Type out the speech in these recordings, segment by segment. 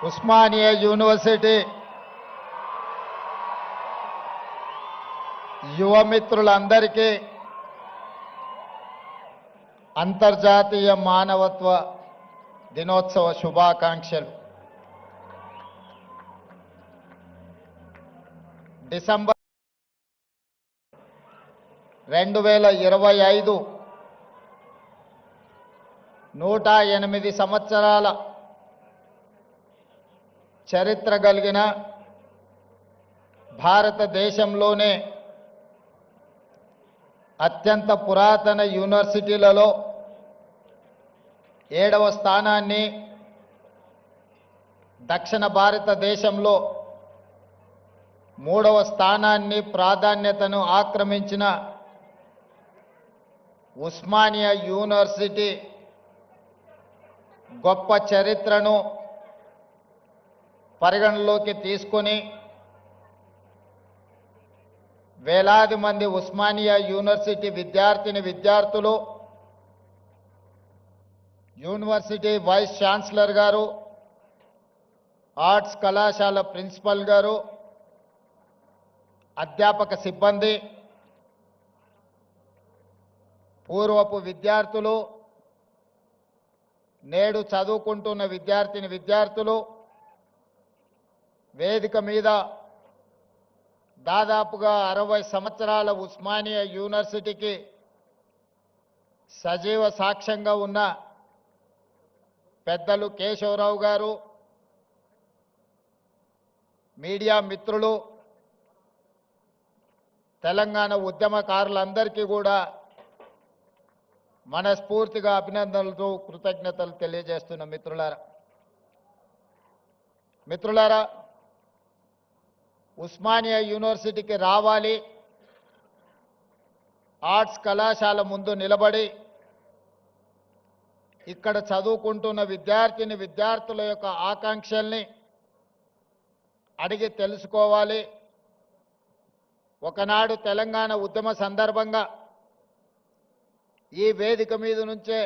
Osmania university యువమిత్రులందరికీ అంతర్జాతీయ మానవత్వ దినోత్సవ శుభాకాంక్షలు. డిసెంబర్ 2025 108 సంవత్సరాల చరిత్ర కలిగిన భారతదేశంలోనే అత్యంత పురాతన యూనివర్సిటీలలో 7వ స్థానాన్ని, దక్షిణ భారతదేశంలో 3వ స్థానాన్ని ప్రాధాన్యతను ఆక్రమించిన ఉస్మానియా యూనివర్సిటీ గొప్ప చరిత్రను పరిగణలోకి తీసుకొని వేలాది మంది ఉస్మానియా యూనివర్సిటీ విద్యార్థులు, యూనివర్సిటీ వైస్ ఛాన్సలర్ గారు, ఆర్ట్స్ కళాశాల ప్రిన్సిపల్ గారు, అధ్యాపక సిబ్బంది, పూర్వపు విద్యార్థులు, నేడు చదువుకుంటున్న విద్యార్థులు, వేదిక మీద దాదాపుగా 60 సంవత్సరాల ఉస్మానియా యూనివర్సిటీకి సజీవ సాక్ష్యంగా ఉన్న పెద్దలు కేశవరావు గారు, మీడియా మిత్రులు, తెలంగాణ ఉద్యమకారులందరికీ కూడా మనస్ఫూర్తిగా అభినందనలతో కృతజ్ఞతలు తెలియజేస్తున్న మిత్రులారా, ఉస్మానియా యూనివర్సిటీకి రావాలి, ఆర్ట్స్ కళాశాల ముందు నిలబడి ఇక్కడ చదువుకుంటున్న విద్యార్థుల యొక్క ఆకాంక్షల్ని అడిగి తెలుసుకోవాలి. ఒకనాడు తెలంగాణ ఉద్యమ సందర్భంగా ఈ వేదిక మీద నుంచే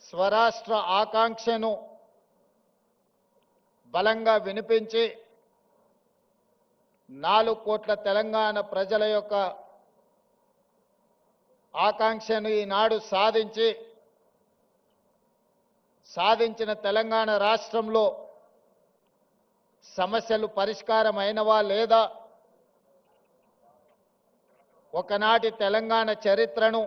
స్వరాష్ట్ర ఆకాంక్షను బలంగా వినిపించి 4 కోట్ల తెలంగాణ ప్రజల యొక్క ఆకాంక్షను ఈనాడు సాధించిన తెలంగాణ రాష్ట్రంలో సమస్యలు పరిష్కారం అయినవా లేదా, ఒకనాటి తెలంగాణ చరిత్రను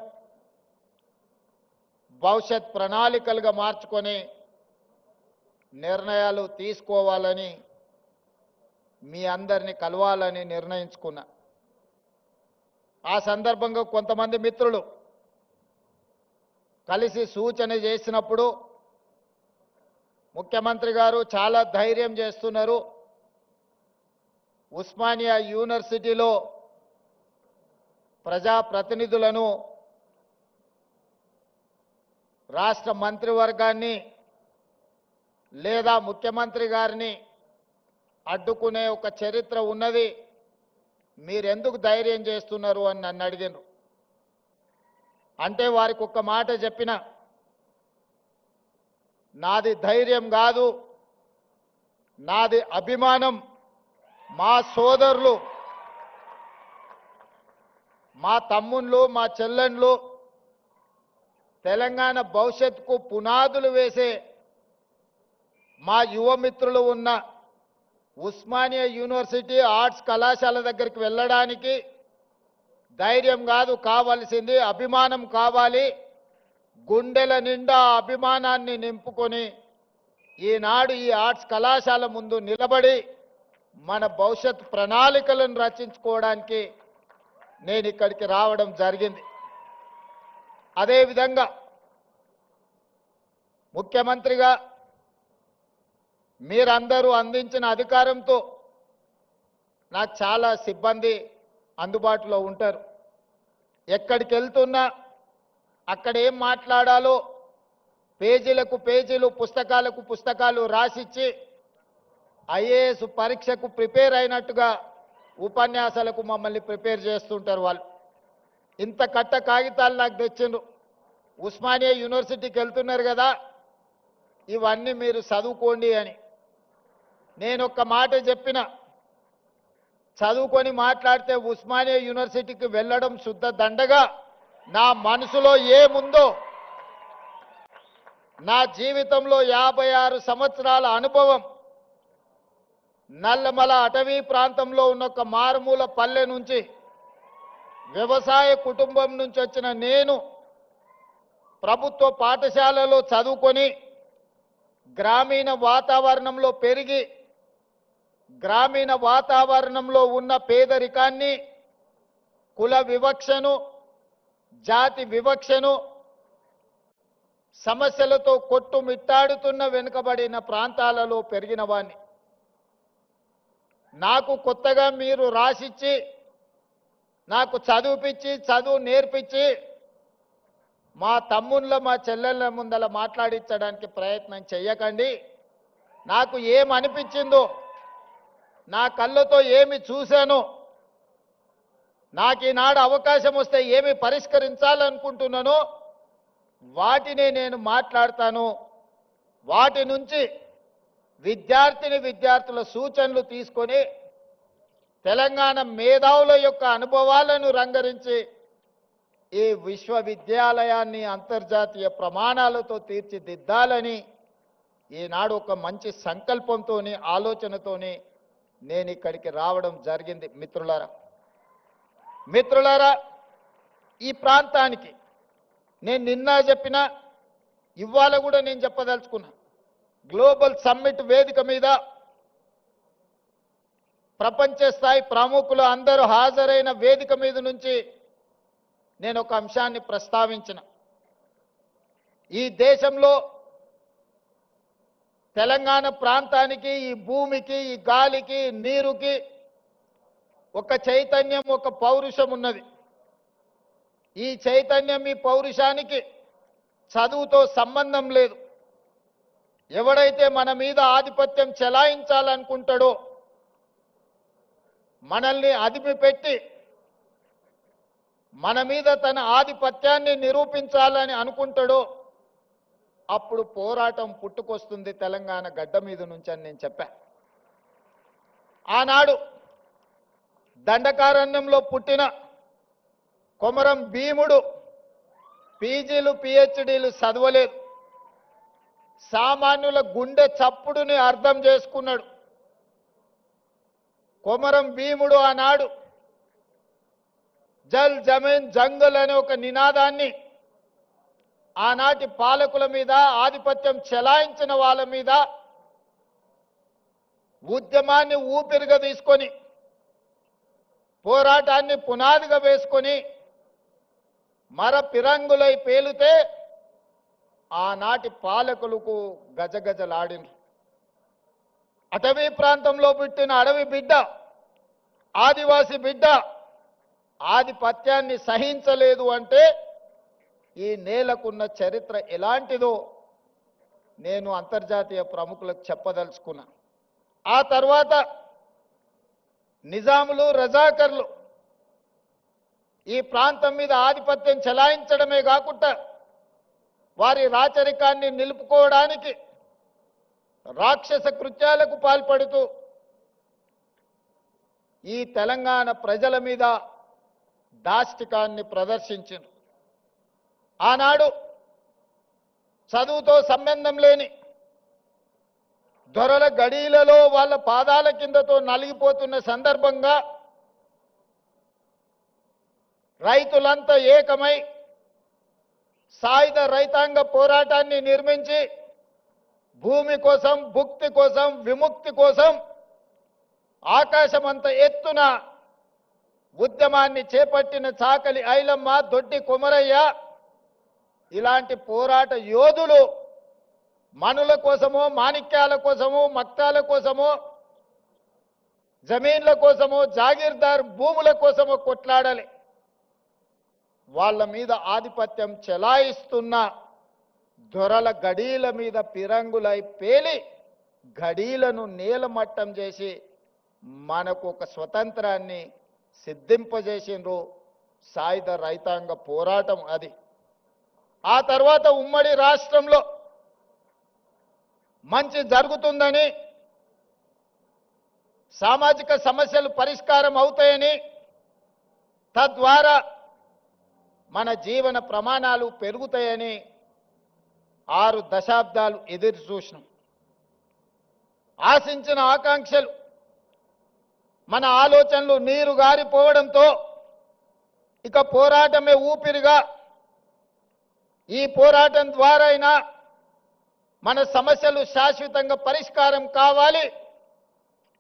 భవిష్యత్ ప్రణాళికలుగా మార్చుకొని నిర్ణయాలు తీసుకోవాలని మీ అందరినీ కలవాలని నిర్ణయించుకున్నా. ఆ సందర్భంగా కొంతమంది మిత్రులు కలిసి సూచన చేసినప్పుడు ముఖ్యమంత్రి గారు చాలా ధైర్యం చేస్తున్నారు, ఉస్మానియా యూనివర్సిటీలో ప్రజాప్రతినిధులను, రాష్ట్ర మంత్రివర్గాన్ని లేదా ముఖ్యమంత్రి గారిని అడ్డుకునే ఒక చరిత్ర ఉన్నది, మీరెందుకు ధైర్యం చేస్తున్నారు అని నన్ను అడిగారు. అంటే వారికి ఒక్క మాట చెప్పిన, నాది ధైర్యం కాదు, నాది అభిమానం. మా సోదరులు, మా తమ్ముళ్ళు, మా చెల్లెండ్లు తెలంగాణ భవిష్యత్తుకు పునాదులు వేసే మా యువమిత్రులు ఉన్న ఉస్మానియా యూనివర్సిటీ ఆర్ట్స్ కళాశాల దగ్గరికి వెళ్ళడానికి ధైర్యం కాదు కావాల్సింది, అభిమానం కావాలి. గుండెల నిండా అభిమానాన్ని నింపుకొని ఈనాడు ఈ ఆర్ట్స్ కళాశాల ముందు నిలబడి మన భవిష్యత్ ప్రణాళికలను రచించుకోవడానికి నేను ఇక్కడికి రావడం జరిగింది. అదేవిధంగా ముఖ్యమంత్రిగా మీరందరూ అందించిన అధికారంతో నాకు చాలా సిబ్బంది అందుబాటులో ఉంటారు. ఎక్కడికి వెళ్తున్నా అక్కడ ఏం మాట్లాడాలో పేజీలకు పేజీలు, పుస్తకాలకు పుస్తకాలు రాసిచ్చి ఐఏఎస్ పరీక్షకు ప్రిపేర్ అయినట్టుగా ఉపన్యాసాలకు మమ్మల్ని ప్రిపేర్ చేస్తుంటారు. వాళ్ళు ఇంత కట్ట కాగితాలు నాకు తెచ్చిండ్రు. ఉస్మానియా యూనివర్సిటీకి వెళ్తున్నారు కదా, ఇవన్నీ మీరు చదువుకోండి అని నేను ఒక మాట చెప్పిన. చదువుకొని మాట్లాడితే ఉస్మానియా యూనివర్సిటీకి వెళ్ళడం శుద్ధ దండగా నా మనసులో ఏముందో, నా జీవితంలో 56 సంవత్సరాల అనుభవం, నల్లమల అటవీ ప్రాంతంలో ఉన్న ఒక మారుమూల పల్లె నుంచి వ్యవసాయ కుటుంబం నుంచి వచ్చిన నేను ప్రభుత్వ పాఠశాలలో చదువుకొని గ్రామీణ వాతావరణంలో పెరిగి గ్రామీణ వాతావరణంలో ఉన్న పేదరికాన్ని, కుల వివక్షను, జాతి వివక్షను, సమస్యలతో కొట్టుమిట్టాడుతున్న వెనుకబడిన ప్రాంతాలలో పెరిగిన వాణ్ణి. నాకు కొత్తగా మీరు రాసిచ్చి నాకు చదువుపిచ్చి చదువు నేర్పించి మా తమ్ముళ్ళ మా చెల్లెళ్ళ ముందల మాట్లాడించడానికి ప్రయత్నం చెయ్యకండి. నాకు ఏమనిపించిందో, నా కళ్ళతో ఏమి చూశానో, నాకు ఈనాడు అవకాశం వస్తే ఏమి పరిష్కరించాలనుకుంటున్నానో వాటినే నేను మాట్లాడతాను. వాటి నుంచి విద్యార్థుల సూచనలు తీసుకొని తెలంగాణ మేధావుల యొక్క అనుభవాలను రంగరించి ఈ విశ్వవిద్యాలయాన్ని అంతర్జాతీయ ప్రమాణాలతో తీర్చిదిద్దాలని ఈనాడు ఒక మంచి సంకల్పంతోని ఆలోచనతోని నేను ఇక్కడికి రావడం జరిగింది. మిత్రులారా, ఈ ప్రాంతానికి నేను నిన్న చెప్పిన, ఇవాళ కూడా నేను చెప్పదలుచుకున్నా. గ్లోబల్ సమ్మిట్ వేదిక మీద ప్రపంచ స్థాయి ప్రముఖులు అందరూ హాజరైన వేదిక మీద నుంచి నేను ఒక అంశాన్ని ప్రస్తావించిన. ఈ దేశంలో తెలంగాణ ప్రాంతానికి, ఈ భూమికి, ఈ గాలికి, నీరుకి ఒక చైతన్యం, ఒక పౌరుషం ఉన్నది. ఈ చైతన్యం, ఈ పౌరుషానికి చదువుతో సంబంధం లేదు. ఎవడైతే మన మీద ఆధిపత్యం చెలాయించాలనుకుంటాడో, మనల్ని అదిమి పెట్టి మన మీద తన ఆధిపత్యాన్ని నిరూపించాలని అనుకుంటాడో అప్పుడు పోరాటం పుట్టుకొస్తుంది తెలంగాణ గడ్డ మీద నుంచి అని నేను చెప్పా. ఆనాడు దండకారణ్యంలో పుట్టిన కొమరం భీముడు పీజీలు పిహెచ్డీలు చదవలేదు. సామాన్యుల గుండె చప్పుడుని అర్థం చేసుకున్నాడు. కొమరం భీముడు ఆనాడు జల్ జమీన్ జంగల్ అనే ఒక నినాదాన్ని ఆనాటి పాలకుల మీద, ఆధిపత్యం చెలాయించిన వాళ్ళ మీద ఉద్యమాన్ని ఊపిరిగా తీసుకొని, పోరాటాన్ని పునాదిగా వేసుకొని మర పిరంగులై పేలితే ఆనాటి పాలకులకు గజగజలాడిన అటవీ ప్రాంతంలో పుట్టిన అడవి బిడ్డ, ఆదివాసి బిడ్డ ఆధిపత్యాన్ని సహించలేదు అంటే ఈ నేలకున్న చరిత్ర ఎలాంటిదో నేను అంతర్జాతీయ ప్రముఖులకు చెప్పదలుచుకున్నా. ఆ తర్వాత నిజాములు, రజాకర్లు ఈ ప్రాంతం మీద ఆధిపత్యం చెలాయించడమే కాకుండా వారి రాచరికాన్ని నిలుపుకోవడానికి రాక్షస కృత్యాలకు పాల్పడుతూ ఈ తెలంగాణ ప్రజల మీద దాష్టికాన్ని ప్రదర్శించారు. ఆనాడు చదువుతో సంబంధం లేని దొరల గడీలలో వాళ్ళ పాదాల కిందతో నలిగిపోతున్న సందర్భంగా రైతులంతా ఏకమై సాయుధ రైతాంగ పోరాటాన్ని నిర్మించి భూమి కోసం, భుక్తి కోసం, విముక్తి కోసం ఆకాశమంత ఎత్తున ఉద్యమాన్ని చేపట్టిన చాకలి ఐలమ్మ, దొడ్డి కొమరయ్య ఇలాంటి పోరాట యోధులు మనుల కోసమో, మాణిక్యాల కోసమో, మక్తాల కోసమో, జమీన్ల కోసమో, జాగీర్దార్ భూముల కోసమో కొట్లాడాలి. వాళ్ళ మీద ఆధిపత్యం చెలాయిస్తున్న దొరల గడీల మీద పిరంగులై పేలి గడీలను నేలమట్టం చేసి మనకు ఒక స్వతంత్రాన్ని సిద్ధింపజేసిండ్రు. సాయుధ రైతాంగ పోరాటం అది. ఆ తర్వాత ఉమ్మడి రాష్ట్రంలో మంచి జరుగుతుందని, సామాజిక సమస్యలు పరిష్కారం అవుతాయని, తద్వారా మన జీవన ప్రమాణాలు పెరుగుతాయని 6 దశాబ్దాలు ఎదురు చూసినాం. ఆశించిన ఆకాంక్షలు, మన ఆలోచనలు నీరు గారిపోవడంతో ఇక పోరాటమే ఊపిరిగా, ఈ పోరాటం ద్వారా అయినా మన సమస్యలు శాశ్వతంగా పరిష్కారం కావాలి,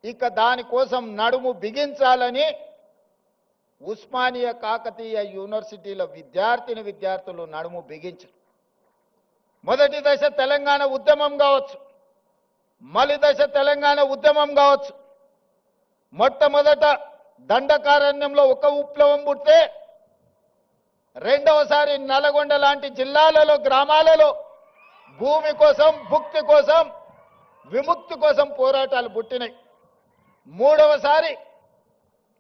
ఇక దానికోసం నడుము బిగించాలని ఉస్మానియా కాకతీయ యూనివర్సిటీల విద్యార్థులు నడుము బిగించారు. మొదటి దశ తెలంగాణ ఉద్యమం కావచ్చు, మలి దశ తెలంగాణ ఉద్యమం కావచ్చు. మొట్టమొదట దండకారణ్యంలో ఒక విప్లవం పుడితే, రెండవసారి నల్గొండ లాంటి జిల్లాలలో, గ్రామాలలో భూమి కోసం, భుక్తి కోసం, విముక్తి కోసం పోరాటాలు పుట్టినాయి. మూడవసారి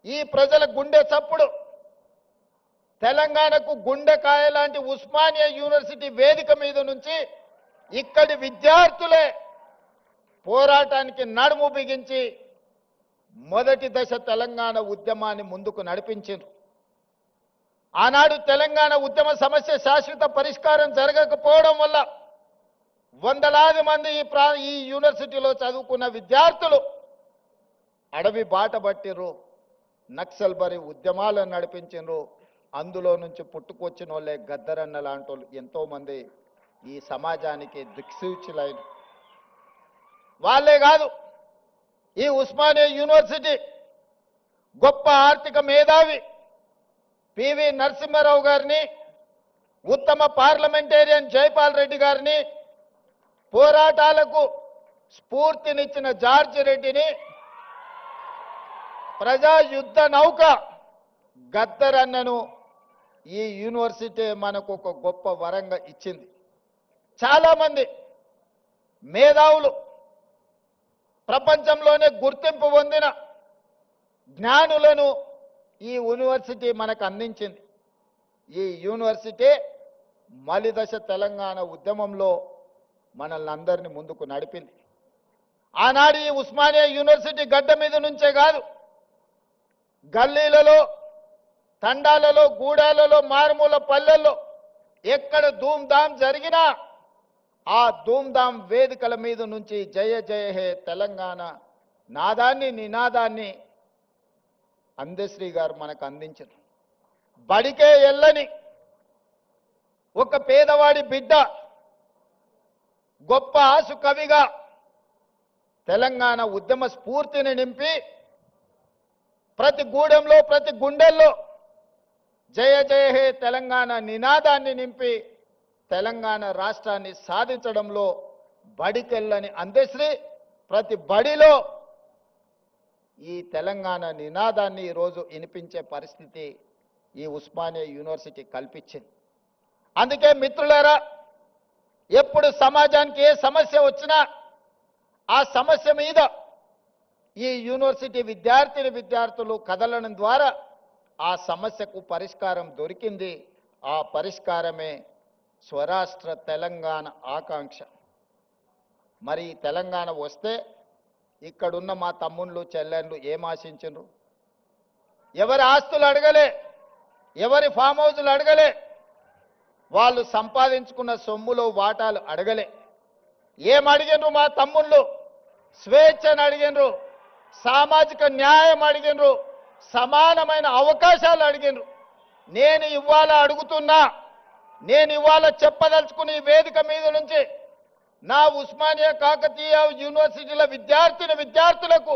ఈ ప్రజల గుండె చప్పుడు తెలంగాణకు గుండెకాయ లాంటి ఉస్మానియా యూనివర్సిటీ వేదిక మీద నుంచి ఇక్కడి విద్యార్థులే పోరాటానికి నడుము బిగించి మొదటి దశ తెలంగాణ ఉద్యమాన్ని ముందుకు నడిపించారు. ఆనాడు తెలంగాణ ఉద్యమ సమస్య శాశ్వత పరిష్కారం జరగకపోవడం వల్ల వందలాది మంది ఈ యూనివర్సిటీలో చదువుకున్న విద్యార్థులు అడవి బాట పట్టిర్రు, నక్సల్ బరి ఉద్యమాలను నడిపించారు. అందులో నుంచి పుట్టుకొచ్చిన వాళ్ళే గద్దరన్న లాంటి వాళ్ళు ఎంతో మంది ఈ సమాజానికి దిక్సూచులైన వాళ్ళే కాదు. ఈ ఉస్మానియా యూనివర్సిటీ గొప్ప ఆర్థిక మేధావి పివి నరసింహారావు గారిని, ఉత్తమ పార్లమెంటేరియన్ జైపాల్ రెడ్డి గారిని, పోరాటాలకు స్ఫూర్తినిచ్చిన జార్జి రెడ్డిని, ప్రజా యుద్ధ నౌక గద్దరన్నను ఈ యూనివర్సిటీ మనకు ఒక గొప్ప వరంగా ఇచ్చింది. చాలా మంది మేధావులు, ప్రపంచంలోనే గుర్తింపు పొందిన జ్ఞానులను ఈ యూనివర్సిటీ మనకు అందించింది. ఈ యూనివర్సిటీ మలిదశ తెలంగాణ ఉద్యమంలో మనల్ని అందరినీ ముందుకు నడిపింది. ఆనాడు ఈ ఉస్మానియా యూనివర్సిటీ గడ్డ మీద నుంచే కాదు, గల్లీలలో, తండాలలో, గూడాలలో, మారుమూల పల్లెల్లో ఎక్కడ ధూమ్ధాం జరిగినా ఆ ధూమ్ధాం వేదికల మీద నుంచి జయ జయ హే తెలంగాణ నాదాన్ని, నినాదాన్ని అందశ్రీ గారు మనకు అందించారు. బడికే ఎల్లని ఒక పేదవాడి బిడ్డ గొప్ప ఆసు కవిగా తెలంగాణ ఉద్యమ స్ఫూర్తిని నింపి ప్రతి గూడెంలో, ప్రతి గుండెల్లో జయ జయ హే తెలంగాణ నినాదాన్ని నింపి తెలంగాణ రాష్ట్రాన్ని సాధించడంలో బడికెళ్ళని అందశ్రీ ప్రతి బడిలో ఈ తెలంగాణ నినాదాన్ని ఈరోజు వినిపించే పరిస్థితి ఈ ఉస్మానియా యూనివర్సిటీ కల్పించింది. అందుకే మిత్రులారా, ఎప్పుడు సమాజానికి ఏ సమస్య వచ్చినా ఆ సమస్య మీద ఈ యూనివర్సిటీ విద్యార్థులు కదలడం ద్వారా ఆ సమస్యకు పరిష్కారం దొరికింది. ఆ పరిష్కారమే స్వరాష్ట్ర తెలంగాణ ఆకాంక్ష. మరి తెలంగాణ వస్తే ఇక్కడున్న మా తమ్ముళ్ళు, చెల్లెళ్ళు ఏం ఆశించరు? ఎవరి ఆస్తులు అడగలే, ఎవరి ఫామ్ హౌజులు అడగలే, వాళ్ళు సంపాదించుకున్న సొమ్ములో వాటాలు అడగలే. ఏం అడిగినరు మా తమ్ముళ్ళు? స్వేచ్ఛను అడిగినరు, సామాజిక న్యాయం అడిగినరు, సమానమైన అవకాశాలు అడిగినరు. నేను ఇవాళ అడుగుతున్నా, నేను ఇవాళ చెప్పదలుచుకుని ఈ వేదిక మీద నుంచి నా ఉస్మానియా కాకతీయ యూనివర్సిటీల విద్యార్థులకు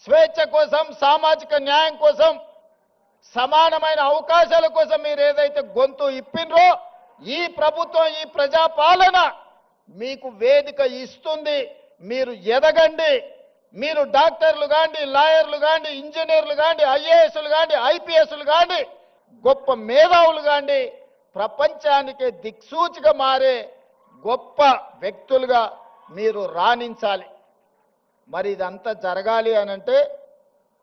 స్వేచ్ఛ కోసం, సామాజిక న్యాయం కోసం, సమానమైన అవకాశాల కోసం మీరు ఏదైతే గొంతు ఇప్పినరో ఈ ప్రభుత్వం, ఈ ప్రజాపాలన మీకు వేదిక ఇస్తుంది. మీరు ఎదగండి. మీరు డాక్టర్లు కాండి, లాయర్లు కాండి, ఇంజనీర్లు కాండి, ఐఏఎస్లు కాండి, ఐపీఎస్లు కాండి, గొప్ప మేధావులు కాండి, ప్రపంచానికే దిక్సూచిగా మారే గొప్ప వ్యక్తులుగా మీరు రాణించాలి. మరి ఇదంతా జరగాలి అనంటే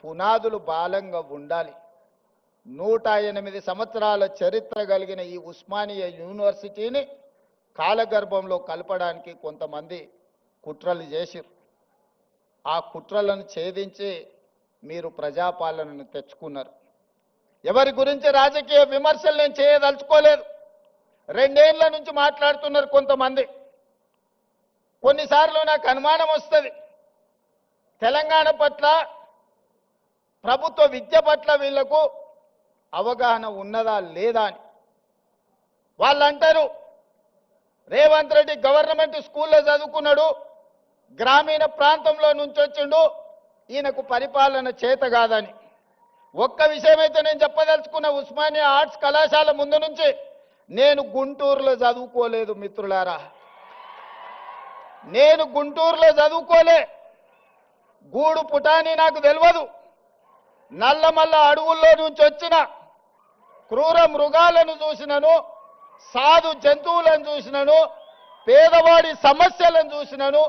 పునాదులు బలంగా ఉండాలి. 108 సంవత్సరాల చరిత్ర కలిగిన ఈ ఉస్మానియా యూనివర్సిటీని కాలగర్భంలో కలపడానికి కొంతమంది కుట్రలు చేసిరు. ఆ కుట్రలను ఛేదించి మీరు ప్రజాపాలనను తెచ్చుకున్నారు. ఎవరి గురించి రాజకీయ విమర్శలు నేను చేయదలుచుకోలేదు. 2 ఏళ్ల నుంచి మాట్లాడుతున్నారు కొంతమంది. కొన్నిసార్లు నాకు అనుమానం వస్తుంది, తెలంగాణ పట్ల, ప్రభుత్వ విద్య పట్ల వీళ్లకు అవగాహన ఉన్నదా లేదా అని. వాళ్ళు అంటారు, రేవంత్ రెడ్డి గవర్నమెంట్ స్కూల్లో చదువుకున్నాడు, గ్రామీణ ప్రాంతంలో నుంచి వచ్చిండు, ఈయనకు పరిపాలన చేత కాదని. ఒక్క విషయమైతే నేను చెప్పదలుచుకున్న, ఉస్మానియా ఆర్ట్స్ కళాశాల ముందు నుంచి నేను గుంటూరులో చదువుకోలేదు మిత్రులారా. నేను గుంటూరులో చదువుకోలే. గూడు పుటాని నాకు తెలియదు. నల్లమల్ల అడవుల్లో నుంచి వచ్చిన క్రూర మృగాలను చూసినను, సాధు జంతువులను చూసినను, పేదవాడి సమస్యలను చూసినను.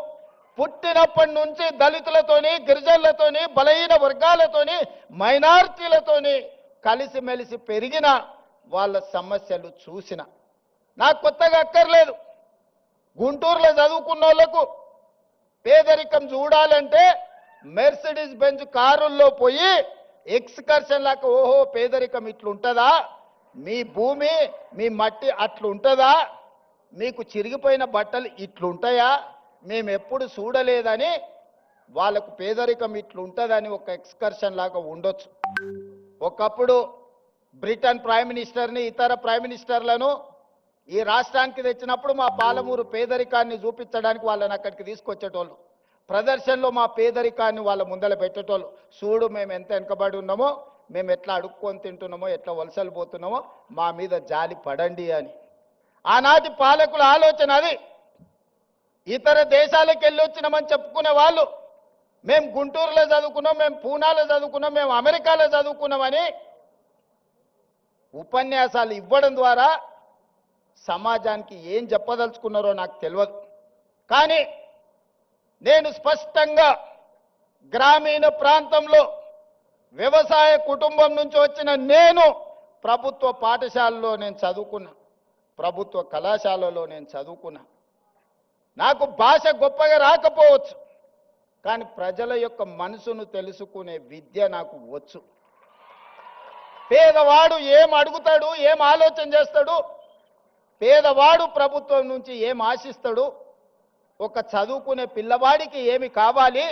పుట్టినప్పటి నుంచి దళితులతోని, గిరిజనులతోని, బలహీన వర్గాలతోని, మైనారిటీలతోని కలిసిమెలిసి పెరిగిన వాళ్ళ సమస్యలు చూసిన. నాకు కొత్తగా అక్కర్లేదు. గుంటూరులో చదువుకున్న వాళ్ళకు పేదరికం చూడాలంటే మెర్సిడీస్ బెంజ్ కారుల్లో పోయి ఎక్స్కర్షన్ లాగా, ఓహో పేదరికం ఇట్లుంటుందా, మీ భూమి మీ మట్టి అట్లుంటుందా, మీకు చిరిగిపోయిన బట్టలు ఇట్లుంటాయా, మేము ఎప్పుడు చూడలేదని వాళ్ళకు పేదరికం ఇట్లుంటుందని ఒక ఎక్స్కర్షన్ లాగా ఉండొచ్చు. ఒకప్పుడు బ్రిటన్ ప్రైమ్ మినిస్టర్ని, ఇతర ప్రైమ్ మినిస్టర్లను ఈ రాష్ట్రానికి తెచ్చినప్పుడు మా పాలమూరు పేదరికాన్ని చూపించడానికి వాళ్ళని అక్కడికి తీసుకొచ్చేటోళ్ళు. ప్రదర్శనలో మా పేదరికాన్ని వాళ్ళ ముందర పెట్టేటోళ్ళు. చూడు మేము ఎంత వెనుకబడి ఉన్నామో, మేము ఎట్లా అడుక్కొని తింటున్నామో, ఎట్లా వలసలు పోతున్నామో, మా మీద జాలి పడండి అని. ఆనాటి పాలకుల ఆలోచన అది. ఇతర దేశాలకు వెళ్ళి వచ్చినామని చెప్పుకునే వాళ్ళు, మేము గుంటూరులో చదువుకున్నాం, మేము పూనాలో చదువుకున్నాం, మేము అమెరికాలో చదువుకున్నామని ఉపన్యాసాలు ఇవ్వడం ద్వారా సమాజానికి ఏం చెప్పదలుచుకున్నారో నాకు తెలియదు. కానీ నేను స్పష్టంగా గ్రామీణ ప్రాంతంలో వ్యవసాయ కుటుంబం నుంచి వచ్చిన నేను ప్రభుత్వ పాఠశాలలో నేను చదువుకున్నా, ప్రభుత్వ కళాశాలలో నేను చదువుకున్నా. నాకు భాష గొప్పగా రాకపోవచ్చు, కానీ ప్రజల యొక్క మనసును తెలుసుకునే విద్య నాకు వచ్చు. పేదవాడు ఏం అడుగుతాడు, ఏం ఆలోచన చేస్తాడు, పేదవాడు ప్రభుత్వం నుంచి ఏం ఆశిస్తాడు, ఒక చదువుకునే పిల్లవాడికి ఏమి కావాలి,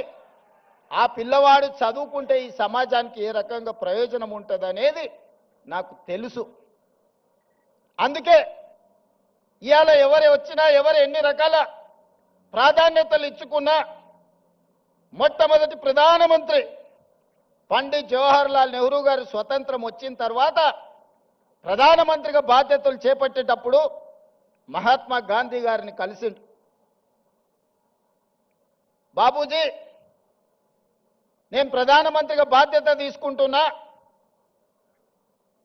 ఆ పిల్లవాడు చదువుకుంటే ఈ సమాజానికి ఏ రకంగా ప్రయోజనం ఉంటుంది అనేది నాకు తెలుసు. అందుకే ఇవాళ ఎవరు వచ్చినా, ఎవరు ఎన్ని రకాల ప్రాధాన్యతలు ఇచ్చుకున్నా, మొట్టమొదటి ప్రధానమంత్రి పండిత్ జవహర్లాల్ నెహ్రూ గారు స్వతంత్రం వచ్చిన తర్వాత ప్రధానమంత్రిగా బాధ్యతలు చేపట్టేటప్పుడు మహాత్మా గాంధీ గారిని కలిసిండు. బాబూజీ, నేను ప్రధానమంత్రిగా బాధ్యత తీసుకుంటున్నా,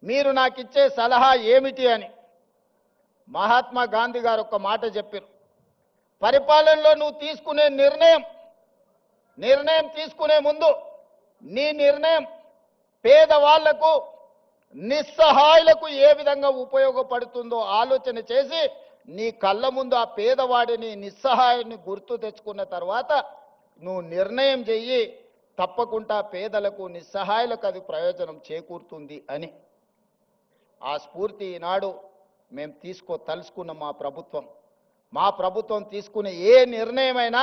మీరు నాకు ఇచ్చే సలహా ఏమిటి అని. మహాత్మా గాంధీ గారు ఒక మాట చెప్పారు, పరిపాలనలో నువ్వు తీసుకునే నిర్ణయం తీసుకునే ముందు నీ నిర్ణయం పేదవాళ్లకు, నిస్సహాయులకు ఏ విధంగా ఉపయోగపడుతుందో ఆలోచన చేసి నీ కళ్ళ ముందు ఆ పేదవాడిని, నిస్సహాయుని గుర్తు తెచ్చుకున్న తర్వాత నువ్వు నిర్ణయం చెయ్యి, తప్పకుండా పేదలకు, నిస్సహాయులకు అది ప్రయోజనం చేకూరుతుంది అని. ఆ స్ఫూర్తి ఈనాడు మేము తలుసుకున్న మా ప్రభుత్వం తీసుకునే ఏ నిర్ణయమైనా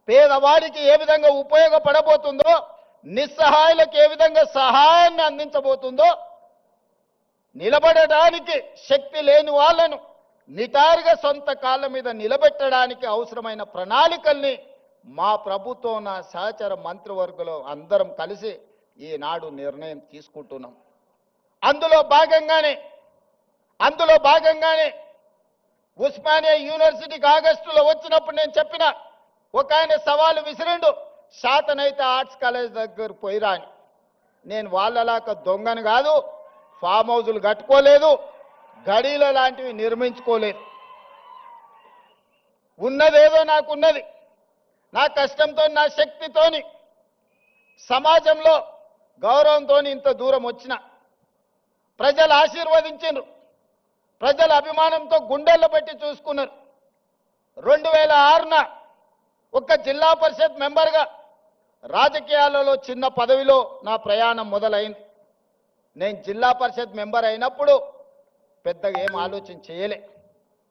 పేదవాడికి ఏ విధంగా ఉపయోగపడబోతుందో, నిస్సహాయులకు ఏ విధంగా సహాయాన్ని అందించబోతుందో, నిలబడడానికి శక్తి లేని వాళ్ళను నిటారుగా సొంత కాళ్ళ మీద నిలబెట్టడానికి అవసరమైన ప్రణాళికల్ని మా ప్రభుత్వం, నా సహచర మంత్రివర్గంలో అందరం కలిసి ఈనాడు నిర్ణయం తీసుకుంటున్నాం. అందులో భాగంగానే ఉస్మానియా యూనివర్సిటీకి ఆగస్టులో వచ్చినప్పుడు నేను చెప్పిన, ఒక ఆయన సవాలు విసిరిండు, శాతనైతే ఆర్ట్స్ కాలేజ్ దగ్గర పోయిరా అని. నేను వాళ్ళలాగా దొంగను కాదు, ఫామ్ హౌజులు కట్టుకోలేదు, గడీల లాంటివి నిర్మించుకోలేదు. ఉన్నదేదో నాకున్నది, నా కష్టంతో, నా శక్తితోని, సమాజంలో గౌరవంతో ఇంత దూరం వచ్చిన. ప్రజలు ఆశీర్వదించారు, ప్రజల అభిమానంతో గుండెల్లో పెట్టి చూసుకున్నారు. 2006న ఒక జిల్లా పరిషత్ మెంబర్గా రాజకీయాలలో చిన్న పదవిలో నా ప్రయాణం మొదలైంది. నేను జిల్లా పరిషత్ మెంబర్ అయినప్పుడు పెద్దగా ఏం ఆలోచన చేయలే,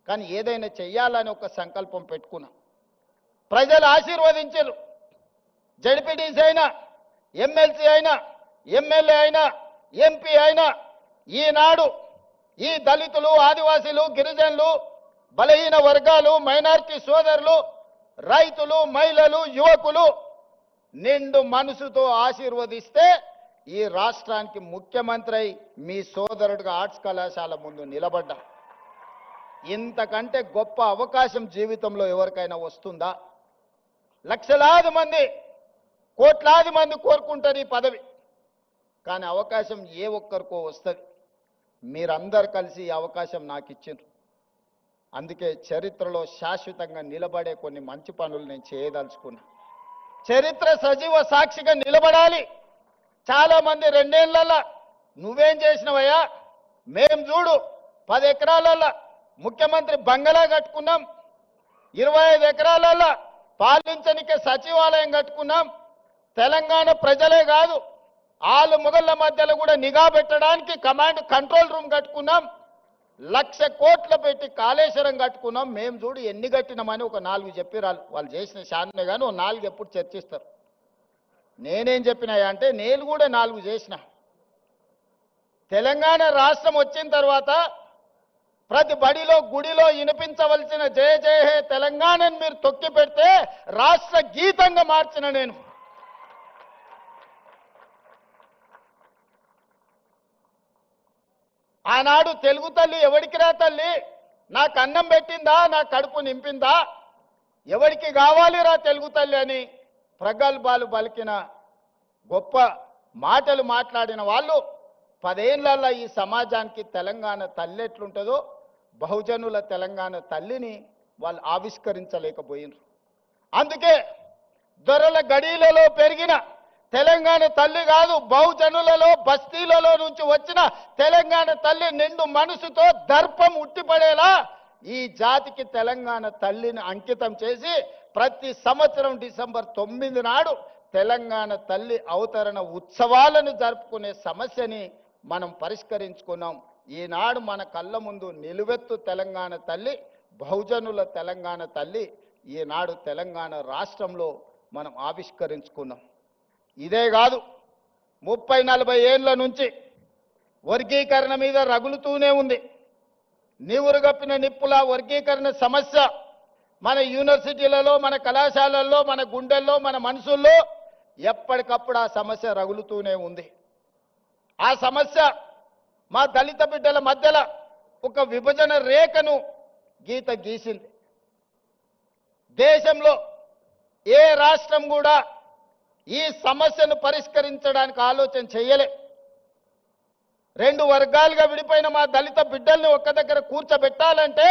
కానీ ఏదైనా చెయ్యాలని ఒక సంకల్పం పెట్టుకున్నా. ప్రజలు ఆశీర్వదించారు. జడ్పీటీసీ అయినా, ఎమ్మెల్సీ అయినా, ఎమ్మెల్యే అయినా, ఎంపీ అయినా ఈనాడు ఈ దళితులు, ఆదివాసీలు, గిరిజనులు, బలహీన వర్గాలు, మైనారిటీ సోదరులు, రైతులు, మహిళలు, యువకులు నిండు మనసుతో ఆశీర్వదిస్తే ఈ రాష్ట్రానికి ముఖ్యమంత్రి అయి మీ సోదరుడిగా ఆర్ట్స్ కళాశాల ముందు నిలబడ్డా. ఇంతకంటే గొప్ప అవకాశం జీవితంలో ఎవరికైనా వస్తుందా? లక్షలాది మంది, కోట్లాది మంది కోరుకుంటారు ఈ పదవి, కానీ అవకాశం ఏ ఒక్కరికో వస్తుంది. మీరందరూ కలిసి ఈ అవకాశం నాకు ఇచ్చిండ్రు. అందుకే చరిత్రలో శాశ్వతంగా నిలబడే కొన్ని మంచి పనులు నేను చేయదలుచుకున్నా. చరిత్ర సజీవ సాక్షిగా నిలబడాలి. చాలా మంది 2 ఏళ్లలో నువ్వేం చేసినవయ్యా, మేం చూడు 10 ఎకరాలలో ముఖ్యమంత్రి బంగళా కట్టుకున్నాం, 25 ఎకరాలలో పాలించనికే సచివాలయం కట్టుకున్నాం. తెలంగాణ ప్రజలే కాదు, ఆలు మొగళ్ళ మధ్యలో కూడా నిఘా పెట్టడానికి కమాండ్ కంట్రోల్ రూమ్ కట్టుకున్నాం. 1,00,000 కోట్లు పెట్టి కాళేశ్వరం కట్టుకున్నాం. మేము చూడు ఎన్ని కట్టినామని ఒక 4 చెప్పిరాలు. వాళ్ళు చేసిన శాన్నే కానీ ఓ 4 ఎప్పుడు చర్చిస్తారు. నేనేం చెప్పినాయా అంటే నేను కూడా 4 చేసిన. తెలంగాణ రాష్ట్రం వచ్చిన తర్వాత ప్రతి బడిలో, గుడిలో వినిపించవలసిన జయ జయ హే తెలంగాణని మీరు తొక్కి పెడితే రాష్ట్ర గీతంగా మార్చిన నేను. ఆనాడు తెలుగు తల్లి ఎవడికి రా తల్లి, నాకు అన్నం పెట్టిందా, నా కడుపు నింపిందా, ఎవడికి కావాలిరా తెలుగు తల్లి అని ప్రగల్భాలు పలికిన గొప్ప మాటలు మాట్లాడిన వాళ్ళు 10 ఏళ్లలో ఈ సమాజానికి తెలంగాణ తల్లి ఎట్లుంటుందో బహుజనుల తెలంగాణ తల్లిని వాళ్ళు ఆవిష్కరించలేకపోయినారు. అందుకే దొరల గడీలలో పెరిగిన తెలంగాణ తల్లి కాదు, బహుజనులలో బస్తీలలో నుంచి వచ్చిన తెలంగాణ తల్లి నిండు మనసుతో దర్పం ఉట్టిపడేలా ఈ జాతికి తెలంగాణ తల్లిని అంకితం చేసి ప్రతి సంవత్సరం డిసెంబర్ 9 నాడు తెలంగాణ తల్లి అవతరణ ఉత్సవాలను జరుపుకునే సమస్యని మనం పరిష్కరించుకున్నాం. ఈనాడు మన కళ్ళ ముందు నిలువెత్తు తెలంగాణ తల్లి, బహుజనుల తెలంగాణ తల్లి ఈనాడు తెలంగాణ రాష్ట్రంలో మనం ఆవిష్కరించుకున్నాం. ఇదే కాదు, 30-40 ఏళ్ల నుంచి వర్గీకరణ మీద రగులుతూనే ఉంది. నీవురుగప్పిన నిప్పుల వర్గీకరణ సమస్య మన యూనివర్సిటీలలో, మన కళాశాలల్లో, మన గుండెల్లో, మన మనసుల్లో ఎప్పటికప్పుడు ఆ సమస్య రగులుతూనే ఉంది. ఆ సమస్య మా దళిత బిడ్డల మధ్యలో ఒక విభజన రేఖను గీత గీసింది. దేశంలో ఏ రాష్ట్రం కూడా ఈ సమస్యను పరిష్కరించడానికి ఆలోచన చేయలే. 2 వర్గాలుగా విడిపోయిన మా దళిత బిడ్డల్ని ఒక్క దగ్గర కూర్చోబెట్టాలంటే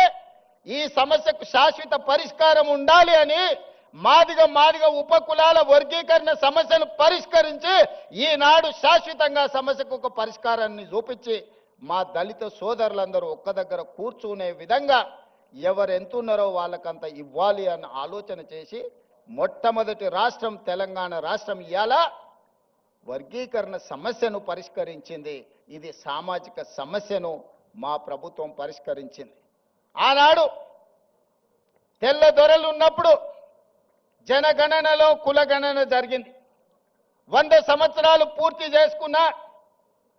ఈ సమస్యకు శాశ్వత పరిష్కారం ఉండాలి అని మాదిగ ఉపకులాల వర్గీకరణ సమస్యను పరిష్కరించి ఈనాడు శాశ్వతంగా సమస్యకు ఒక పరిష్కారాన్ని చూపించి మా దళిత సోదరులందరూ ఒక్క దగ్గర కూర్చునే విధంగా ఎవరెంతున్నారో వాళ్ళకంత ఇవ్వాలి అన్న ఆలోచన చేసి మొట్టమొదటి రాష్ట్రం తెలంగాణ రాష్ట్రం ఇయాల వర్గీకరణ సమస్యను పరిష్కరించింది. ఇది సామాజిక సమస్యను మా ప్రభుత్వం పరిష్కరించింది. ఆనాడు తెల్ల దొరలు ఉన్నప్పుడు జనగణనలో కులగణన జరిగింది. 100 సంవత్సరాలు పూర్తి చేసుకున్న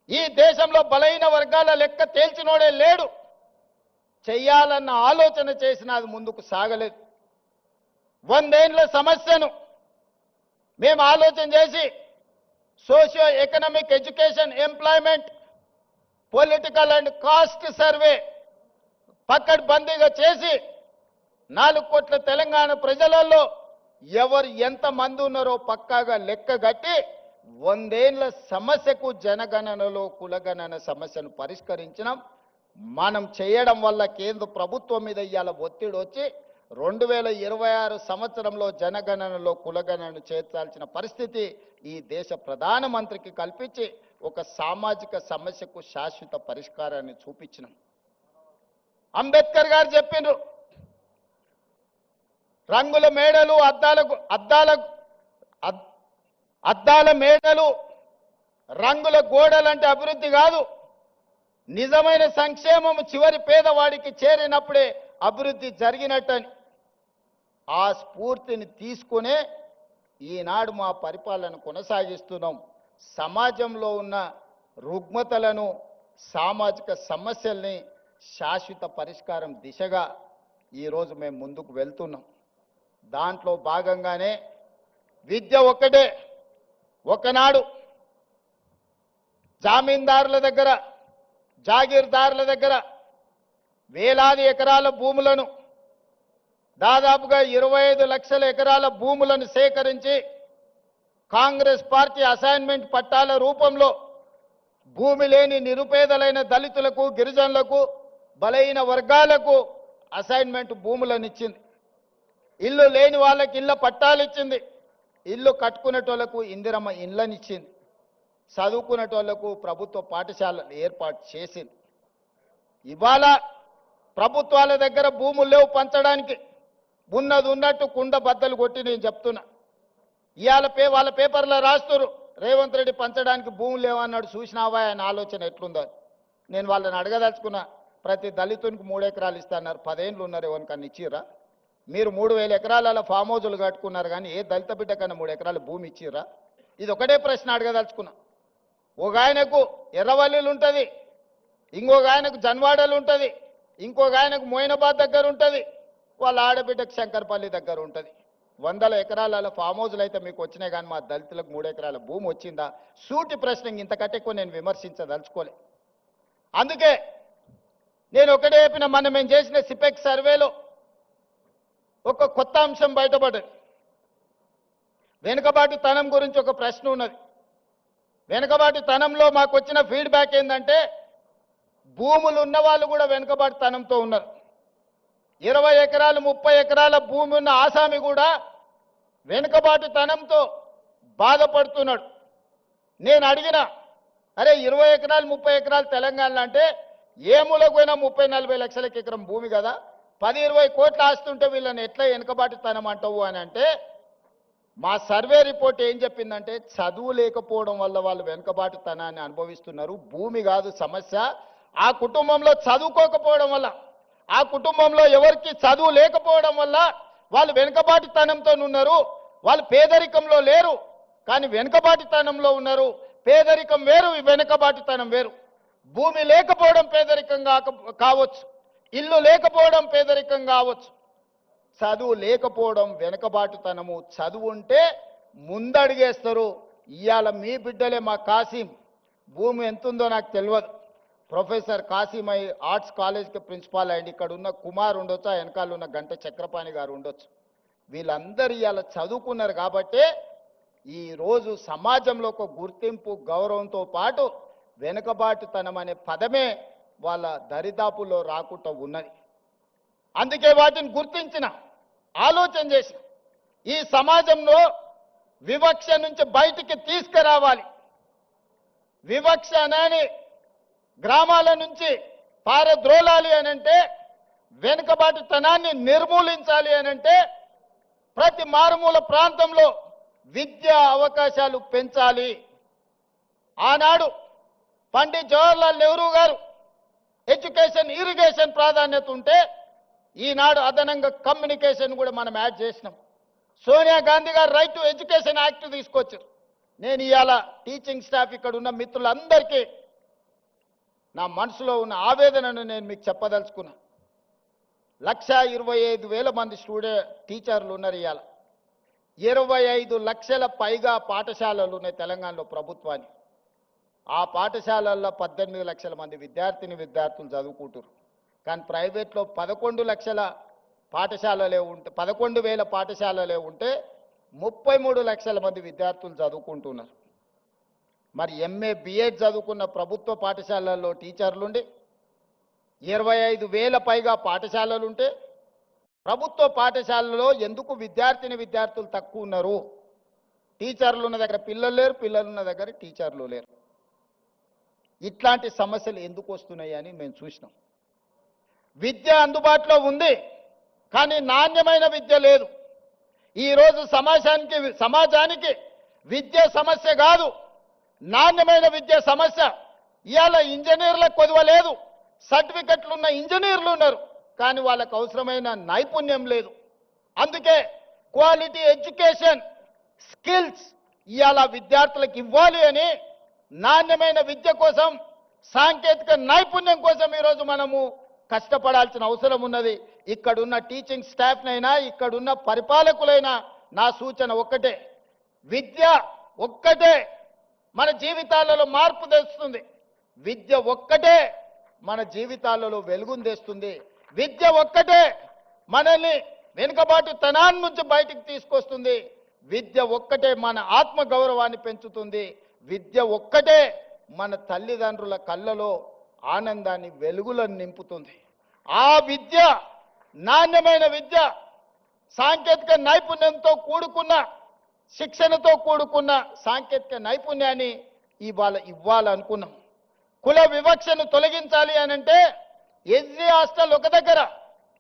ఈ దేశంలో బలహీన వర్గాల లెక్క తేల్చినోడే లేడు. చెయ్యాలన్న ఆలోచన చేసినా అది ముందుకు సాగలేదు. 100 ఏళ్ల సమస్యను మేము ఆలోచన చేసి socio economic, education, employment, political and caste survey పకడ్బందీగా చేసి 4 కోట్ల తెలంగాణ ప్రజలలో ఎవరు ఎంతమంది ఉన్నారో పక్కాగా లెక్క కట్టి 100 ఏళ్ల సమస్యకు జనగణనలో కులగణన సమస్యను పరిష్కరించినాం. మనం చేయడం వల్ల కేంద్ర ప్రభుత్వం మీద ఇవాళ ఒత్తిడి వచ్చి 2026 సంవత్సరంలో జనగణనలో కులగణనను చేర్చాల్సిన పరిస్థితి ఈ దేశ ప్రధానమంత్రికి కల్పించి ఒక సామాజిక సమస్యకు శాశ్వత పరిష్కారాన్ని చూపించినాం. అంబేద్కర్ గారు చెప్పిండ్రు, రంగుల మేడలు అద్దాల మేడలు రంగుల గోడలంటే అభివృద్ధి కాదు. నిజమైన సంక్షేమం చివరి పేదవాడికి చేరినప్పుడే అభివృద్ధి జరిగినట్టని ఆ స్ఫూర్తిని తీసుకునే ఈనాడు మా పరిపాలన కొనసాగిస్తున్నాం. సమాజంలో ఉన్న రుగ్మతలను సామాజిక సమస్యల్ని శాశ్వత పరిష్కారం దిశగా ఈరోజు మేము ముందుకు వెళ్తున్నాం. దాంట్లో భాగంగానే విద్య ఒక్కటే. ఒకనాడు జామీందారుల దగ్గర జాగీర్దారుల దగ్గర వేలాది ఎకరాల భూములను దాదాపుగా 25 లక్షల ఎకరాల భూములను సేకరించి కాంగ్రెస్ పార్టీ అసైన్మెంట్ పట్టాల రూపంలో భూమి లేని నిరుపేదలైన దళితులకు, గిరిజనులకు, బలైన వర్గాలకు అసైన్మెంట్ భూములను ఇచ్చింది. ఇల్లు లేని వాళ్ళకి ఇళ్ళ పట్టాలు ఇచ్చింది. ఇల్లు కట్టుకునేటోళ్లకు ఇందిరమ్మ ఇళ్ళనిచ్చింది. చదువుకునేటోళ్లకు ప్రభుత్వ పాఠశాలలు ఏర్పాటు చేసింది. ఇవాళ ప్రభుత్వాల దగ్గర భూములు లేవు పంచడానికి. ఉన్నది ఉన్నట్టు కుండ బద్దలు కొట్టి నేను చెప్తున్నా. ఇవాళ వాళ్ళ పేపర్లో రాస్తున్నారు రేవంత్ రెడ్డి పంచడానికి భూములు లేవన్నాడు. చూసినావా ఆయన ఆలోచన ఎట్లుందో. నేను వాళ్ళని అడగదలుచుకున్నా. ప్రతి దళితునికి 3 ఎకరాలు ఇస్తున్నారు. 10 ఏళ్ళు ఉన్నారు, ఎవరికన్నా ఇచ్చిర్రా? మీరు 3000 ఎకరాల ఫామ్ హౌజులు కట్టుకున్నారు, కానీ ఏ దళిత బిడ్డ కన్నా 3 ఎకరాల భూమి ఇచ్చిర్రా? ఇది ఒకటే ప్రశ్న అడగదలుచుకున్నా. ఒక ఆయనకు ఎర్రవల్లిలు ఉంటుంది, ఇంకొక ఆయనకు జన్వాడలు ఉంటుంది, ఇంకొక ఆయనకు మోయినాబాద్ దగ్గర ఉంటుంది, వాళ్ళ ఆడబిడ్డకు శంకర్పల్లి దగ్గర ఉంటుంది. 100 ఎకరాల ఫామ్ హౌజులు అయితే మీకు వచ్చినాయి, కానీ మా దళితులకు 3 ఎకరాల భూమి వచ్చిందా? సూటి ప్రశ్న. ఇంతకంటే ఎక్కువ నేను విమర్శించదలుచుకోలే. అందుకే నేను ఒకటే చెప్పిన, మనం మేము చేసిన సిపెక్ సర్వేలో ఒక కొత్త అంశం బయటపడ్డది. వెనుకబాటుతనం గురించి ఒక ప్రశ్న ఉన్నది. వెనుకబాటుతనంలో మాకు వచ్చిన ఫీడ్బ్యాక్ ఏంటంటే భూములు ఉన్న వాళ్ళు కూడా వెనుకబాటుతనంతో ఉన్నారు. 20 ఎకరాలు 30 ఎకరాల భూమి ఉన్న ఆసామి కూడా వెనుకబాటుతనంతో బాధపడుతున్నాడు. నేను అడిగిన, అరే 20 ఎకరాలు 30 ఎకరాలు తెలంగాణలో అంటే ఏ మూలకు పోయినా 30-40 లక్షలకి ఎకరం భూమి కదా, 10-20 కోట్ల ఆస్తుంటే వీళ్ళని ఎట్లా వెనుకబాటుతనం అంటావు అని అంటే, మా సర్వే రిపోర్ట్ ఏం చెప్పిందంటే చదువు లేకపోవడం వల్ల వాళ్ళు వెనుకబాటుతనాన్ని అనుభవిస్తున్నారు. భూమి కాదు సమస్య, ఆ కుటుంబంలో చదువుకోకపోవడం వల్ల, ఆ కుటుంబంలో ఎవరికి చదువు లేకపోవడం వల్ల వాళ్ళు వెనుకబాటుతనంతో ఉన్నారు. వాళ్ళు పేదరికంలో లేరు, కానీ వెనుకబాటుతనంలో ఉన్నారు. పేదరికం వేరు, వెనుకబాటుతనం వేరు. భూమి లేకపోవడం పేదరికం కావచ్చు, ఇల్లు లేకపోవడం పేదరికం కావచ్చు, చదువు లేకపోవడం వెనుకబాటుతనము. చదువు ఉంటే ముందడిగేస్తారు. ఇవాళ మీ బిడ్డలే మా కాసిం, భూమి ఎంతుందో నాకు తెలియదు, ప్రొఫెసర్ కాసిం అయి ఆర్ట్స్ కాలేజ్కి ప్రిన్సిపాల్ అయ్యింది. ఇక్కడ ఉన్న కుమార్ ఉండొచ్చు, ఆ వెనకాల ఉన్న గంట చక్రపాణి గారు ఉండొచ్చు. వీళ్ళందరూ ఇవాళ చదువుకున్నారు కాబట్టే ఈరోజు సమాజంలో ఒక గుర్తింపు, గౌరవంతో పాటు వెనుకబాటుతనం అనే పదమే వాళ్ళ దరిదాపుల్లో రాకుండా ఉన్నది. అందుకే వాటిని గుర్తించిన, ఆలోచన చేసిన, ఈ సమాజంలో వివక్ష నుంచి బయటికి తీసుకురావాలి. వివక్ష అనేది గ్రామాల నుంచి పారద్రోలాలి అనంటే, వెనుకబాటుతనాన్ని నిర్మూలించాలి అనంటే ప్రతి మారుమూల ప్రాంతంలో విద్యా అవకాశాలు పెంచాలి. ఆనాడు పండిట్ జవహర్లాల్ నెహ్రూ గారు ఎడ్యుకేషన్, ఇరిగేషన్ ప్రాధాన్యత ఉంటే ఈనాడు అదనంగా కమ్యూనికేషన్ కూడా మనం యాడ్ చేసినాం. సోనియా గాంధీ గారు రైట్ టు ఎడ్యుకేషన్ యాక్ట్ తీసుకొచ్చారు. నేను ఇవాళ టీచింగ్ స్టాఫ్ ఇక్కడ ఉన్న మిత్రులందరికీ నా మనసులో ఉన్న ఆవేదనను నేను మీకు చెప్పదలుచుకున్నా. 1,25,000 మంది టీచర్లు ఉన్నారు. ఇవాళ 25 లక్షల పైగా పాఠశాలలు ఉన్నాయి తెలంగాణలో ప్రభుత్వాన్ని. ఆ పాఠశాలల్లో 18 లక్షల మంది విద్యార్థులు చదువుకుంటారు. కానీ ప్రైవేట్లో 11 లక్షల పాఠశాలలే ఉంటే, 11,000 పాఠశాలలే ఉంటే 33 లక్షల మంది విద్యార్థులు చదువుకుంటున్నారు. మరి ఎంఏ బిఎడ్ చదువుకున్న ప్రభుత్వ పాఠశాలల్లో టీచర్లుండి 25,000 పైగా పాఠశాలలుంటే ప్రభుత్వ పాఠశాలలో ఎందుకు విద్యార్థులు తక్కువ ఉన్నారు? టీచర్లు ఉన్న దగ్గర పిల్లలు లేరు, పిల్లలు ఉన్న దగ్గర టీచర్లు లేరు. ఇట్లాంటి సమస్యలు ఎందుకు వస్తున్నాయి అని మేము చూసినాం. విద్య అందుబాటులో ఉంది, కానీ నాణ్యమైన విద్య లేదు. ఈరోజు సమాజానికి విద్య సమస్య కాదు, నాణ్యమైన విద్య సమస్య. ఇవాళ ఇంజనీర్లకు కొదవలేదు, సర్టిఫికెట్లు ఉన్న ఇంజనీర్లు ఉన్నారు, కానీ వాళ్ళకు అవసరమైన నైపుణ్యం లేదు. అందుకే క్వాలిటీ ఎడ్యుకేషన్ స్కిల్స్ ఇవాళ విద్యార్థులకు ఇవ్వాలి అని నాణ్యమైన విద్య కోసం, సాంకేతిక నైపుణ్యం కోసం ఈరోజు మనము కష్టపడాల్సిన అవసరం ఉన్నది. ఇక్కడున్న టీచింగ్ స్టాఫ్నైనా, ఇక్కడున్న పరిపాలకులైనా నా సూచన ఒక్కటే, విద్య ఒక్కటే మన జీవితాలలో మార్పు తెస్తుంది. విద్య ఒక్కటే మన జీవితాలలో వెలుగును తెస్తుంది. విద్య ఒక్కటే మనల్ని వెనుకబాటు తనాన్ని నుంచి బయటికి తీసుకొస్తుంది. విద్య ఒక్కటే మన ఆత్మ గౌరవాన్ని పెంచుతుంది. విద్య ఒక్కటే మన తల్లిదండ్రుల కళ్ళలో ఆనందాన్ని, వెలుగులను నింపుతుంది. ఆ విద్య, నాణ్యమైన విద్య, సాంకేతిక నైపుణ్యంతో కూడుకున్న, శిక్షణతో కూడుకున్న సాంకేతిక నైపుణ్యాన్ని ఇవ్వాలనుకున్నాం. కుల వివక్షను తొలగించాలి అనంటే ఎస్సీ హాస్టల్ ఒక దగ్గర,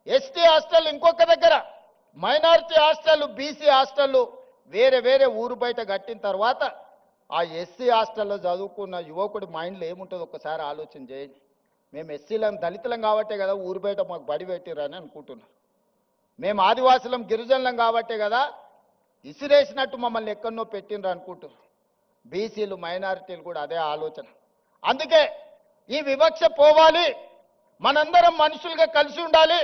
ఎస్టీ హాస్టల్ ఇంకొక దగ్గర, మైనారిటీ హాస్టల్, బీసీ హాస్టల్ వేరే వేరే ఊరు బయట కట్టిన తర్వాత ఆ ఎస్సీ హాస్టల్లో చదువుకున్న యువకుడి మైండ్లో ఏముంటుందో ఒక్కసారి ఆలోచన చేయండి. మేము ఎస్సీలం, దళితులం కాబట్టే కదా ఊరు బయట మాకు బడి పెట్టిరని అనుకుంటున్నాం. మేము ఆదివాసులం, గిరిజనులం కాబట్టే కదా ఇసిరేసినట్టు మమ్మల్ని ఎక్కడనో పెట్టినరు అనుకుంటున్నారు. బీసీలు, మైనారిటీలు కూడా అదే ఆలోచన. అందుకే ఈ వివక్ష పోవాలి, మనందరం మనుషులుగా కలిసి ఉండాలి,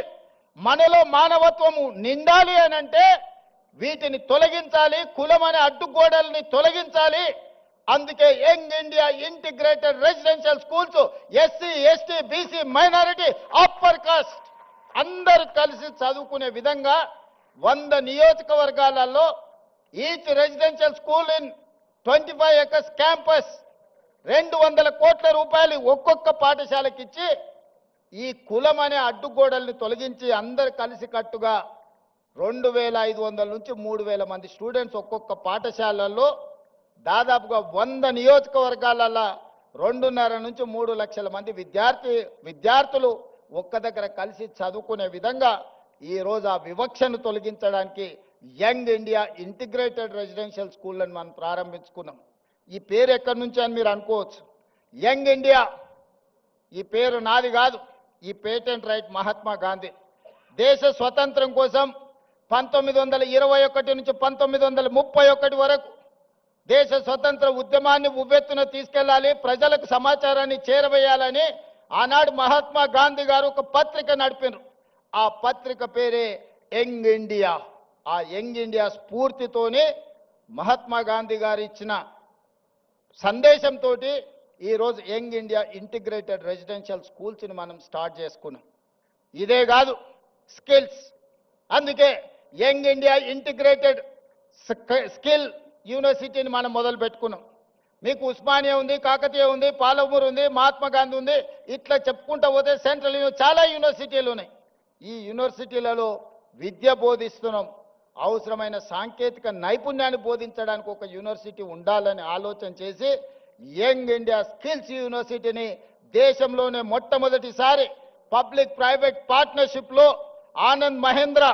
మనలో మానవత్వము నిండాలి అనంటే వీటిని తొలగించాలి, కులం అనే అడ్డుగోడల్ని తొలగించాలి. అందుకే young India integrated residential schools SC, ST, BC, minority, upper caste అందరూ కలిసి చదువుకునే విధంగా 100 నియోజకవర్గాలలో each residential school in 25 acres campus 200 కోట్ల రూపాయలు ఒక్కొక్క పాఠశాలకి ఇచ్చి ఈ కులం అనే అడ్డుగోడల్ని తొలగించి అందరు కలిసి కట్టుగా 2500 నుంచి 3000 మంది స్టూడెంట్స్ ఒక్కొక్క పాఠశాలల్లో దాదాపుగా 100 నియోజకవర్గాలలో 2.5 నుంచి 3 లక్షల మంది విద్యార్థులు ఒక్క దగ్గర కలిసి చదువుకునే విధంగా ఈరోజు ఆ వివక్షను తొలగించడానికి యంగ్ ఇండియా ఇంటిగ్రేటెడ్ రెసిడెన్షియల్ స్కూళ్ళను మనం ప్రారంభించుకున్నాం. ఈ పేరు ఎక్కడి నుంచి అని మీరు అనుకోవచ్చు. యంగ్ ఇండియా ఈ పేరు నాది కాదు, ఈ పేటెంట్ రైట్ మహాత్మా గాంధీ. దేశ స్వతంత్రం కోసం 1921 నుంచి 1931 వరకు దేశ స్వతంత్ర ఉద్యమాన్ని ఉవ్వెత్తున తీసుకెళ్లాలి, ప్రజలకు సమాచారాన్ని చేరవేయాలని ఆనాడు మహాత్మా గాంధీ గారు ఒక పత్రిక నడిపినారు. ఆ పత్రిక పేరే యంగ్ ఇండియా. ఆ యంగ్ ఇండియా స్ఫూర్తితోనే మహాత్మా గాంధీ గారు ఇచ్చిన సందేశంతో ఈరోజు యంగ్ ఇండియా ఇంటిగ్రేటెడ్ రెసిడెన్షియల్ స్కూల్స్ని మనం స్టార్ట్ చేసుకున్నాం. ఇదే కాదు, స్కిల్స్. అందుకే యంగ్ ఇండియా ఇంటిగ్రేటెడ్ స్కిల్ యూనివర్సిటీని మనం మొదలు పెట్టుకున్నాం. మీకు ఉస్మానియా ఉంది, కాకతీయ ఉంది, పాలమూరు ఉంది, మహాత్మా గాంధీ ఉంది, ఇట్లా చెప్పుకుంటూ పోతే సెంట్రల్ చాలా యూనివర్సిటీలు ఉన్నాయి. ఈ యూనివర్సిటీలలో విద్య బోధిస్తున్నాం. అవసరమైన సాంకేతిక నైపుణ్యాన్ని బోధించడానికి ఒక యూనివర్సిటీ ఉండాలని ఆలోచన చేసి యంగ్ ఇండియా స్కిల్స్ యూనివర్సిటీని దేశంలోనే మొట్టమొదటిసారి పబ్లిక్ ప్రైవేట్ పార్ట్నర్షిప్లో Anand Mahindra,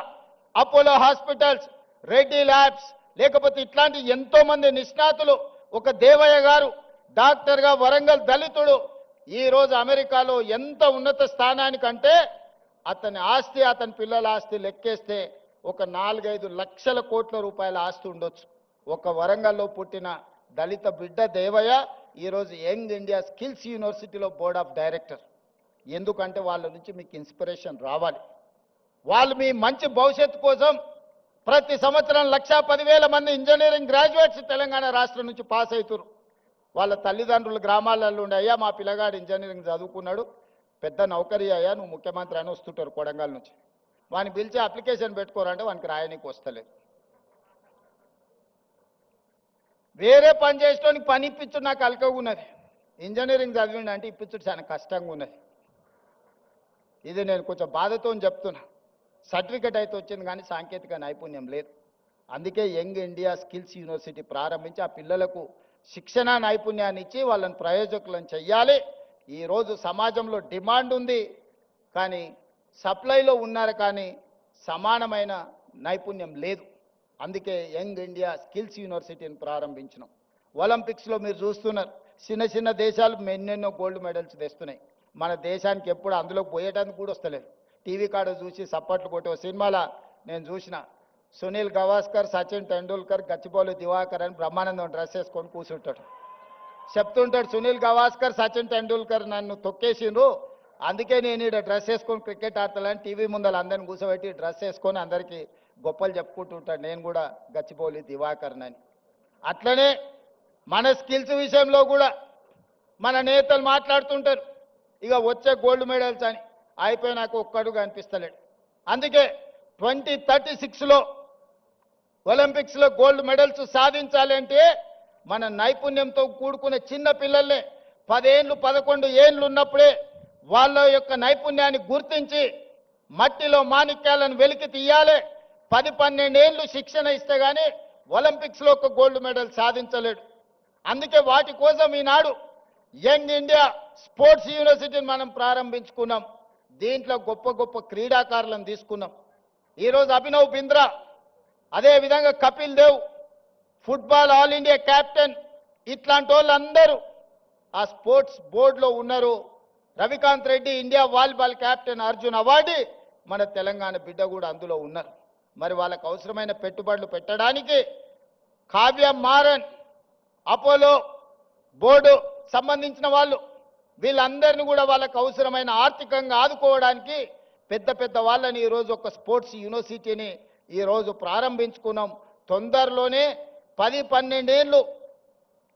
Apollo hospitals, Reddy labs, లేకపోతే ఇట్లాంటి ఎంతో మంది నిష్ణాతులు, ఒక దేవయ్య గారు డాక్టర్గా వరంగల్ దళితుడు ఈరోజు అమెరికాలో ఎంత ఉన్నత స్థానానికంటే అతని ఆస్తి, అతని పిల్లల ఆస్తి లెక్కేస్తే ఒక 4-5 లక్షల కోట్ల రూపాయల ఆస్తి ఉండొచ్చు. ఒక వరంగల్లో పుట్టిన దళిత బిడ్డ దేవయ్య ఈరోజు యంగ్ ఇండియా స్కిల్స్ యూనివర్సిటీలో బోర్డ్ ఆఫ్ డైరెక్టర్. ఎందుకంటే వాళ్ళ నుంచి మీకు ఇన్స్పిరేషన్ రావాలి. వాళ్ళు మీ మంచి భవిష్యత్తు కోసం ప్రతి సంవత్సరం 1,10,000 మంది ఇంజనీరింగ్ గ్రాడ్యుయేట్స్ తెలంగాణ రాష్ట్రం నుంచి పాస్ అవుతారు. వాళ్ళ తల్లిదండ్రులు గ్రామాలలో ఉండే, అయ్యా మా పిల్లగాడు ఇంజనీరింగ్ చదువుకున్నాడు, పెద్ద నౌకరీ అయ్యా, నువ్వు ముఖ్యమంత్రి అని వస్తుంటారు కొడంగల్ నుంచి. వాడిని పిలిచి అప్లికేషన్ పెట్టుకోరంటే వానికి రాయనికి వస్తలేదు. వేరే పని చేసేటోనికి పని ఇప్పించుడు నాకు అలకగా ఉన్నది, ఇంజనీరింగ్ చదివిండి అంటే ఇప్పించుడు చాలా కష్టంగా ఉన్నది. ఇది నేను కొంచెం బాధతో చెప్తున్నా. సర్టిఫికెట్ అయితే వచ్చింది కానీ సాంకేతిక నైపుణ్యం లేదు. అందుకే యంగ్ ఇండియా స్కిల్స్ యూనివర్సిటీ ప్రారంభించి ఆ పిల్లలకు శిక్షణ నైపుణ్యాన్ని ఇచ్చి వాళ్ళని ప్రయోజకులను చెయ్యాలి. ఈరోజు సమాజంలో డిమాండ్ ఉంది కానీ సప్లైలో ఉన్నారు కానీ సమానమైన నైపుణ్యం లేదు. అందుకే యంగ్ ఇండియా స్కిల్స్ యూనివర్సిటీని ప్రారంభించినాం. ఒలింపిక్స్లో మీరు చూస్తున్నారు, చిన్న చిన్న దేశాలు ఎన్నెన్నో గోల్డ్ మెడల్స్ తెస్తున్నాయి. మన దేశానికి ఎప్పుడు అందులోకి పోయేటానికి కూడా వస్తలేదు. టీవీ కాడ చూసి సప్పట్లు కొట్టే సినిమాలో నేను చూసిన సునీల్ గవాస్కర్, సచిన్ టెండూల్కర్, గచ్చిబౌలి దివాకర్ అని బ్రహ్మానందం డ్రెస్ వేసుకొని కూర్చుంటాడు. చెప్తుంటాడు సునీల్ గవాస్కర్, సచిన్ టెండూల్కర్ నన్ను తొక్కేసిండ్రు, అందుకే నేను ఇక్కడ డ్రెస్ వేసుకొని క్రికెట్ ఆడతానని టీవీ ముందర అందరిని కూర్చోబెట్టి డ్రెస్ వేసుకొని అందరికీ గొప్పలు చెప్పుకుంటుంటాడు. నేను కూడా గచ్చిబౌలి దివాకర్నని. అట్లనే మన స్కిల్స్ విషయంలో కూడా మన నేతలు మాట్లాడుతుంటారు, ఇక వచ్చే గోల్డ్ మెడల్స్ అని. అయిపోయినాక ఒక్కడు కనిపిస్తలేడు. అందుకే 2036లో ఒలింపిక్స్లో గోల్డ్ మెడల్స్ సాధించాలి అంటే మన నైపుణ్యంతో కూడుకునే చిన్న పిల్లల్ని 10 ఏళ్ళు 11 ఏళ్ళు ఉన్నప్పుడే వాళ్ళ యొక్క నైపుణ్యాన్ని గుర్తించి మట్టిలో మాణిక్యాలను వెలికి తీయాలి. 10-12 ఏళ్ళు శిక్షణ ఇస్తే కానీ ఒలింపిక్స్లో ఒక గోల్డ్ మెడల్ సాధించలేడు. అందుకే వాటి కోసం ఈనాడు యంగ్ ఇండియా స్పోర్ట్స్ యూనివర్సిటీని మనం ప్రారంభించుకున్నాం. దీంట్లో గొప్ప గొప్ప క్రీడాకారులను తీసుకున్నాం. ఈరోజు అభినవ్ బింద్రా, అదేవిధంగా Kapil Dev, football all India captain, ఇట్లాంటి వాళ్ళందరూ ఆ స్పోర్ట్స్ బోర్డులో ఉన్నారు. Ravikanth Reddy India volleyball captain, Arjun award మన తెలంగాణ బిడ్డ కూడా అందులో ఉన్నారు. మరి వాళ్ళకు అవసరమైన పెట్టుబడులు పెట్టడానికి కావ్య మారన్, అపోలో బోర్డు సంబంధించిన వాళ్ళు, వీళ్ళందరినీ కూడా వాళ్ళకు అవసరమైన ఆర్థికంగా ఆదుకోవడానికి పెద్ద పెద్ద వాళ్ళని ఈరోజు ఒక స్పోర్ట్స్ యూనివర్సిటీని ఈరోజు ప్రారంభించుకున్నాం. తొందరలోనే 10-12 ఏళ్ళు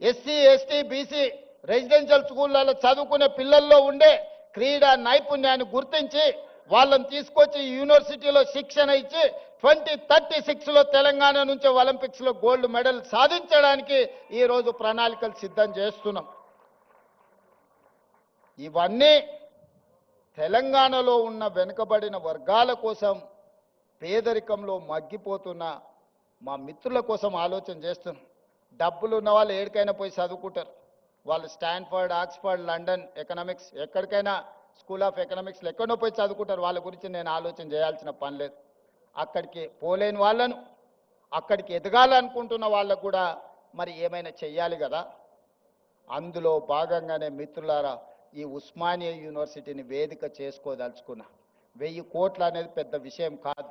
ఎస్సీ ఎస్టీ బీసీ రెసిడెన్షియల్ స్కూళ్ళలో చదువుకునే పిల్లల్లో ఉండే క్రీడా నైపుణ్యాన్ని గుర్తించి వాళ్ళని తీసుకొచ్చి యూనివర్సిటీలో శిక్షణ ఇచ్చి 2036లో తెలంగాణ నుంచి ఒలింపిక్స్లో గోల్డ్ మెడల్ సాధించడానికి ఈరోజు ప్రణాళికలు సిద్ధం చేస్తున్నాం. ఇవన్నీ తెలంగాణలో ఉన్న వెనుకబడిన వర్గాల కోసం, పేదరికంలో మగ్గిపోతున్న మా మిత్రుల కోసం ఆలోచన చేస్తున్నాం. డబ్బులు ఉన్న వాళ్ళు ఎక్కడికైనా పోయి చదువుకుంటారు. వాళ్ళు స్టాన్ఫర్డ్, ఆక్స్ఫర్డ్, లండన్ ఎకనామిక్స్, ఎక్కడికైనా స్కూల్ ఆఫ్ ఎకనామిక్స్లో ఎక్కడో పోయి చదువుకుంటారు. వాళ్ళ గురించి నేను ఆలోచన చేయాల్సిన పని లేదు. అక్కడికి పోలేని వాళ్ళను, అక్కడికి ఎదగాలనుకుంటున్న వాళ్ళకు కూడా మరి ఏమైనా చెయ్యాలి కదా. అందులో భాగంగానే మిత్రులారా ఈ ఉస్మానియా యూనివర్సిటీని వేదిక చేసుకోదలుచుకున్నా. 1000 కోట్లు అనేది పెద్ద విషయం కాదు.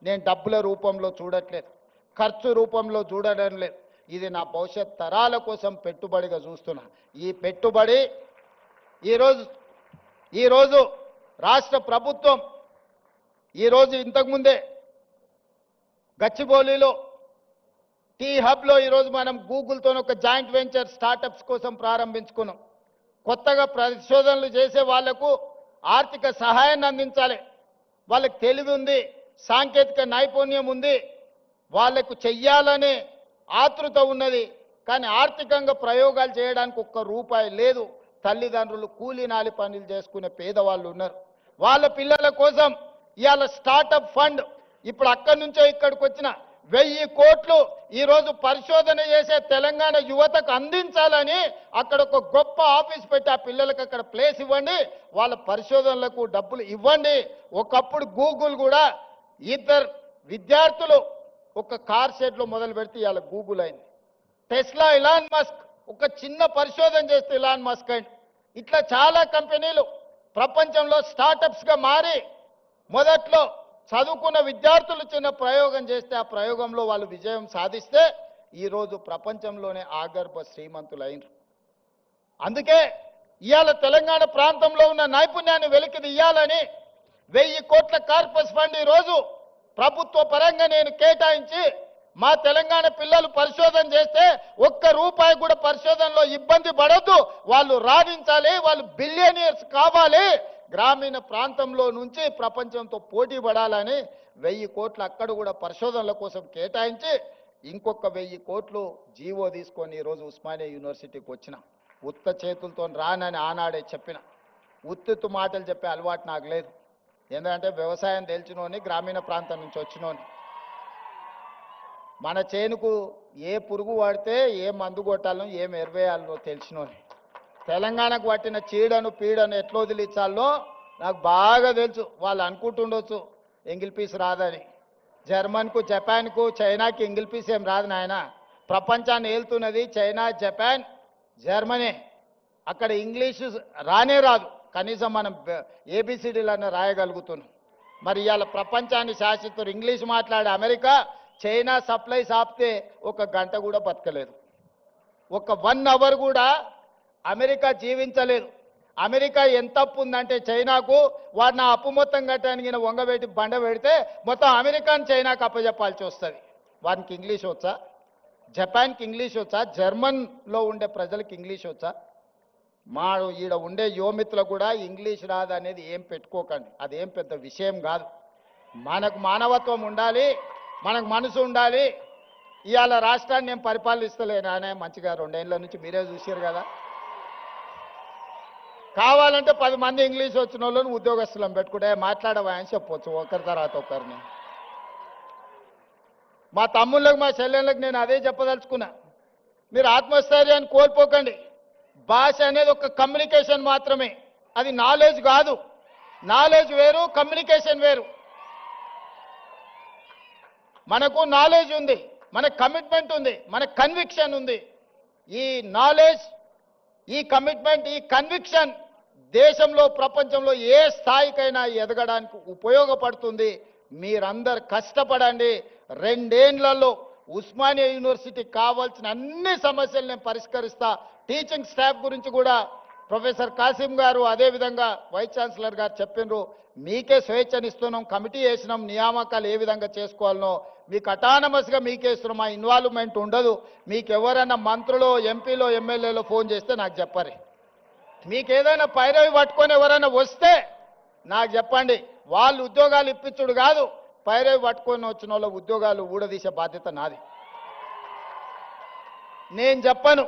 నేను డబ్బుల రూపంలో చూడట్లేదు, ఖర్చు రూపంలో చూడడం లేదు. ఇది నా భవిష్యత్ తరాల కోసం పెట్టుబడిగా చూస్తున్నా. ఈ పెట్టుబడి ఈరోజు రాష్ట్ర ప్రభుత్వం ఈరోజు ఇంతకుముందే గచ్చిబౌలిలో టీ హబ్లో ఈరోజు మనం గూగుల్తో ఒక జాయింట్ వెంచర్ స్టార్టప్స్ కోసం ప్రారంభించుకున్నాం. కొత్తగా పరిశోధనలు చేసే వాళ్లకు ఆర్థిక సహాయాన్ని అందించాలి. వాళ్ళకి తెలివి ఉంది, సాంకేతిక నైపుణ్యం ఉంది, వాళ్లకు చెయ్యాలనే ఆతృత ఉన్నది. కానీ ఆర్థికంగా ప్రయోగాలు చేయడానికి ఒక్క రూపాయి లేదు. తల్లిదండ్రులు కూలీనాలి పనులు చేసుకునే పేదవాళ్ళు ఉన్నారు. వాళ్ళ పిల్లల కోసం ఇవాళ స్టార్టప్ ఫండ్ ఇప్పుడు అక్కడి నుంచో ఇక్కడికి వచ్చిన 1000 కోట్లు ఈరోజు పరిశోధన చేసే తెలంగాణ యువతకు అందించాలని అక్కడ ఒక గొప్ప ఆఫీస్ పెట్టి ఆ పిల్లలకు అక్కడ ప్లేస్ ఇవ్వండి, వాళ్ళ పరిశోధనలకు డబ్బులు ఇవ్వండి. ఒకప్పుడు గూగుల్ కూడా 2 విద్యార్థులు ఒక కార్ షెడ్లో మొదలు పెడితే ఇవాళ గూగుల్ అయింది. టెస్లా, ఇలాన్ మస్క్ ఒక చిన్న పరిశోధన చేస్తే ఇలాన్ మస్క్ అయింది. ఇట్లా చాలా కంపెనీలు ప్రపంచంలో స్టార్టప్స్గా మారి మొదట్లో చదువుకున్న విద్యార్థులు చిన్న ప్రయోగం చేస్తే ఆ ప్రయోగంలో వాళ్ళు విజయం సాధిస్తే ఈరోజు ప్రపంచంలోనే ఆగర్భ శ్రీమంతులైనరు. అందుకే ఇవాళ తెలంగాణ ప్రాంతంలో ఉన్న నైపుణ్యాన్ని వెలికి తీయాలని 1000 కోట్ల కార్పస్ ఫండ్ ఈరోజు ప్రభుత్వ పరంగా నేను కేటాయించి మా తెలంగాణ పిల్లలు పరిశోధన చేస్తే ఒక్క రూపాయి కూడా పరిశోధనలో ఇబ్బంది పడొద్దు, వాళ్ళు రాణించాలి, వాళ్ళు బిలియనియర్స్ కావాలి, గ్రామీణ ప్రాంతంలో నుంచి ప్రపంచంతో పోటీ పడాలని 1000 కోట్లు అక్కడ కూడా పరిశోధనల కోసం కేటాయించి ఇంకొక 1000 కోట్లు జీవో తీసుకొని ఈరోజు ఉస్మానియా యూనివర్సిటీకి వచ్చిన. ఉత్త చేతులతో రానని ఆనాడే చెప్పిన. ఉత్తుత్తు మాటలు చెప్పే అలవాటు నాకు లేదు. ఎందుకంటే వ్యవసాయం తెలిసినోని, గ్రామీణ ప్రాంతం నుంచి వచ్చినోని. మన చేనుకు ఏ పురుగు వాడితే ఏ మందు కొట్టాలనో ఏం ఎరువేయాలనో తెలిసినోని. తెలంగాణకు పట్టిన చీడను పీడను ఎట్లా వదిలించాలో నాకు బాగా తెలుసు. వాళ్ళు అనుకుంటుండొచ్చు ఎంగిల్ పీస్ రాదని. జర్మన్కు, జపాన్కు, చైనాకి ఎంగిల్ పీస్ ఏం రాదు నాయన. ప్రపంచాన్ని ఏలుతున్నది చైనా, జపాన్, జర్మనీ. అక్కడ ఇంగ్లీషు రానే రాదు, కనీసం మనం ఏబిసిడీలన్నా రాయగలుగుతున్నాం. మరి ఇవాళ ప్రపంచాన్ని శాసిస్తున్నారు. ఇంగ్లీష్ మాట్లాడే అమెరికా చైనా సప్లైస్ ఆపితే ఒక గంట కూడా బతకలేదు, ఒక 1 అవర్ కూడా అమెరికా జీవించలేదు. అమెరికా ఎంత అప్పు ఉందంటే చైనాకు, వాడిని ఆ అప్పు మొత్తం కట్టడానికి వంగబెట్టి బండ పెడితే మొత్తం అమెరికాని చైనాకు అప్పచెప్పాల్సి వస్తుంది. వానికి ఇంగ్లీష్ వచ్చా? జపాన్కి ఇంగ్లీష్ వచ్చా? జర్మన్లో ఉండే ప్రజలకు ఇంగ్లీష్ వచ్చా? మా ఈడ ఉండే యువమిత్రులకు కూడా ఇంగ్లీష్ రాదు అనేది ఏం పెట్టుకోకండి, అదేం పెద్ద విషయం కాదు. మనకు మానవత్వం ఉండాలి, మనకు మనసు ఉండాలి. ఇవాళ రాష్ట్రాన్ని నేను పరిపాలిస్తలేను అనే మంచిగా 2 ఏళ్ళ నుంచి మీరే చూసారు కదా. కావాలంటే 10 మంది ఇంగ్లీష్ వచ్చిన వాళ్ళని ఉద్యోగస్తులను పెట్టుకుంటే మాట్లాడవా అని చెప్పొచ్చు ఒకరి తర్వాత ఒకరిని. మా తమ్ముళ్ళకు, మా చెల్లెళ్ళకి నేను అదే చెప్పదలుచుకున్నా. మీరు ఆత్మస్థైర్యాన్ని కోల్పోకండి. భాష అనేది ఒక కమ్యూనికేషన్ మాత్రమే, అది నాలెడ్జ్ కాదు. నాలెడ్జ్ వేరు, కమ్యూనికేషన్ వేరు. మనకు నాలెడ్జ్ ఉంది, మనకు కమిట్మెంట్ ఉంది, మనకు కన్విక్షన్ ఉంది. ఈ నాలెడ్జ్, ఈ కమిట్మెంట్, ఈ కన్విక్షన్ దేశంలో, ప్రపంచంలో ఏ స్థాయికైనా ఎదగడానికి ఉపయోగపడుతుంది. మీరందరు కష్టపడండి. 2 ఏళ్లలో ఉస్మానియా యూనివర్సిటీకి కావాల్సిన అన్ని సమస్యలు నేను పరిష్కరిస్తా. టీచింగ్ స్టాఫ్ గురించి కూడా ప్రొఫెసర్ కాసిం గారు, అదేవిధంగా వైస్ ఛాన్సలర్ గారు చెప్పినారు. మీకే స్వేచ్ఛనిస్తున్నాం, కమిటీ వేసినాం, నియామకాలు ఏ విధంగా చేసుకోవాలనో మీకు అటానమస్గా మీకే ఇస్తున్నాం. మా ఇన్వాల్వ్మెంట్ ఉండదు. మీకు ఎవరైనా మంత్రులు, ఎంపీలో, ఎమ్మెల్యేలో ఫోన్ చేస్తే నాకు చెప్పరు. మీకు ఏదైనా పైరవి పట్టుకొని ఎవరైనా వస్తే నాకు చెప్పండి. వాళ్ళు ఉద్యోగాలు ఇప్పించుడు కాదు, పైరవి పట్టుకొని వచ్చిన వాళ్ళ ఉద్యోగాలు ఊడదీసే బాధ్యత నాది. నేను చెప్పను.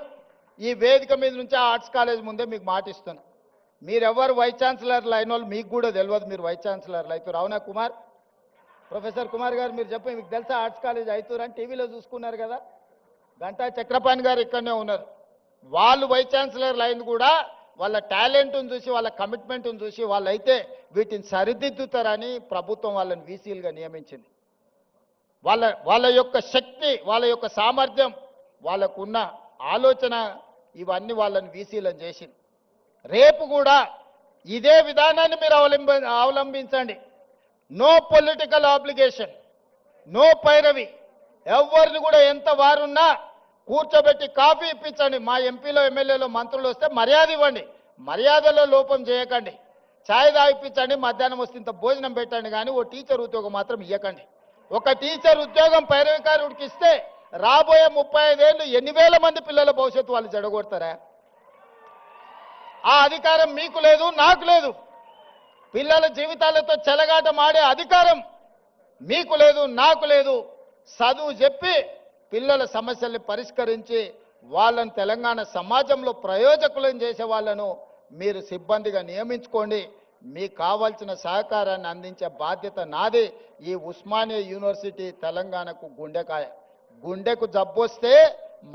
ఈ వేదిక మీద నుంచి ఆర్ట్స్ కాలేజ్ ముందే మీకు మాటిస్తాను. మీరెవరు వైస్ ఛాన్సలర్లు అయిన వాళ్ళు మీకు కూడా తెలియదు, మీరు వైస్ ఛాన్సలర్లు అవుతారు. అవునా కుమార్, ప్రొఫెసర్ కుమార్ గారు మీరు చెప్పండి, మీకు తెలుసా ఆర్ట్స్ కాలేజ్ అవుతారు అని? టీవీలో చూసుకున్నారు కదా. గంటా చక్రపాణి గారు ఇక్కడనే ఉన్నారు. వాళ్ళు వైస్ ఛాన్సలర్లు అయింది కూడా వాళ్ళ టాలెంట్ను చూసి, వాళ్ళ కమిట్మెంట్ను చూసి వాళ్ళైతే వీటిని సరిదిద్దుతారని ప్రభుత్వం వాళ్ళని వీసీలుగా నియమించింది. వాళ్ళ యొక్క శక్తి, వాళ్ళ యొక్క సామర్థ్యం, వాళ్ళకున్న ఆలోచన, ఇవన్నీ వాళ్ళని వీసీలను చేసింది. రేపు కూడా ఇదే విధానాన్ని మీరు అవలంబించండి. నో పొలిటికల్ ఆబ్లిగేషన్, నో పైరవి. ఎవరిని కూడా ఎంత వారున్నా కూర్చోబెట్టి కాఫీ ఇప్పించండి. మా ఎంపీలో, ఎమ్మెల్యేలో, మంత్రులు వస్తే మర్యాద ఇవ్వండి, మర్యాదలో లోపం చేయకండి. ఛాయ్ తాగిపించండి, మధ్యాహ్నం వస్తే ఇంత భోజనం పెట్టండి, కానీ ఓ టీచర్ ఉద్యోగం మాత్రం ఇవ్వకండి. ఒక టీచర్ ఉద్యోగం పైరవికారుడికి ఇస్తే రాబోయే 35 ఏళ్ళు 8,000 మంది పిల్లల భవిష్యత్తు వాళ్ళు చెడగొడతారా? ఆ అధికారం మీకు లేదు, నాకు లేదు. పిల్లల జీవితాలతో చెలగాటం ఆడే అధికారం మీకు లేదు, నాకు లేదు. చదువు చెప్పి పిల్లల సమస్యల్ని పరిష్కరించి వాళ్ళని తెలంగాణ సమాజంలో ప్రయోజకులను చేసే వాళ్ళను మీరు సిబ్బందిగా నియమించుకోండి. మీకు కావాల్సిన సహకారాన్ని అందించే బాధ్యత నాది. ఈ ఉస్మానియా యూనివర్సిటీ తెలంగాణకు గుండెకాయ. గుండెకు జబ్బొస్తే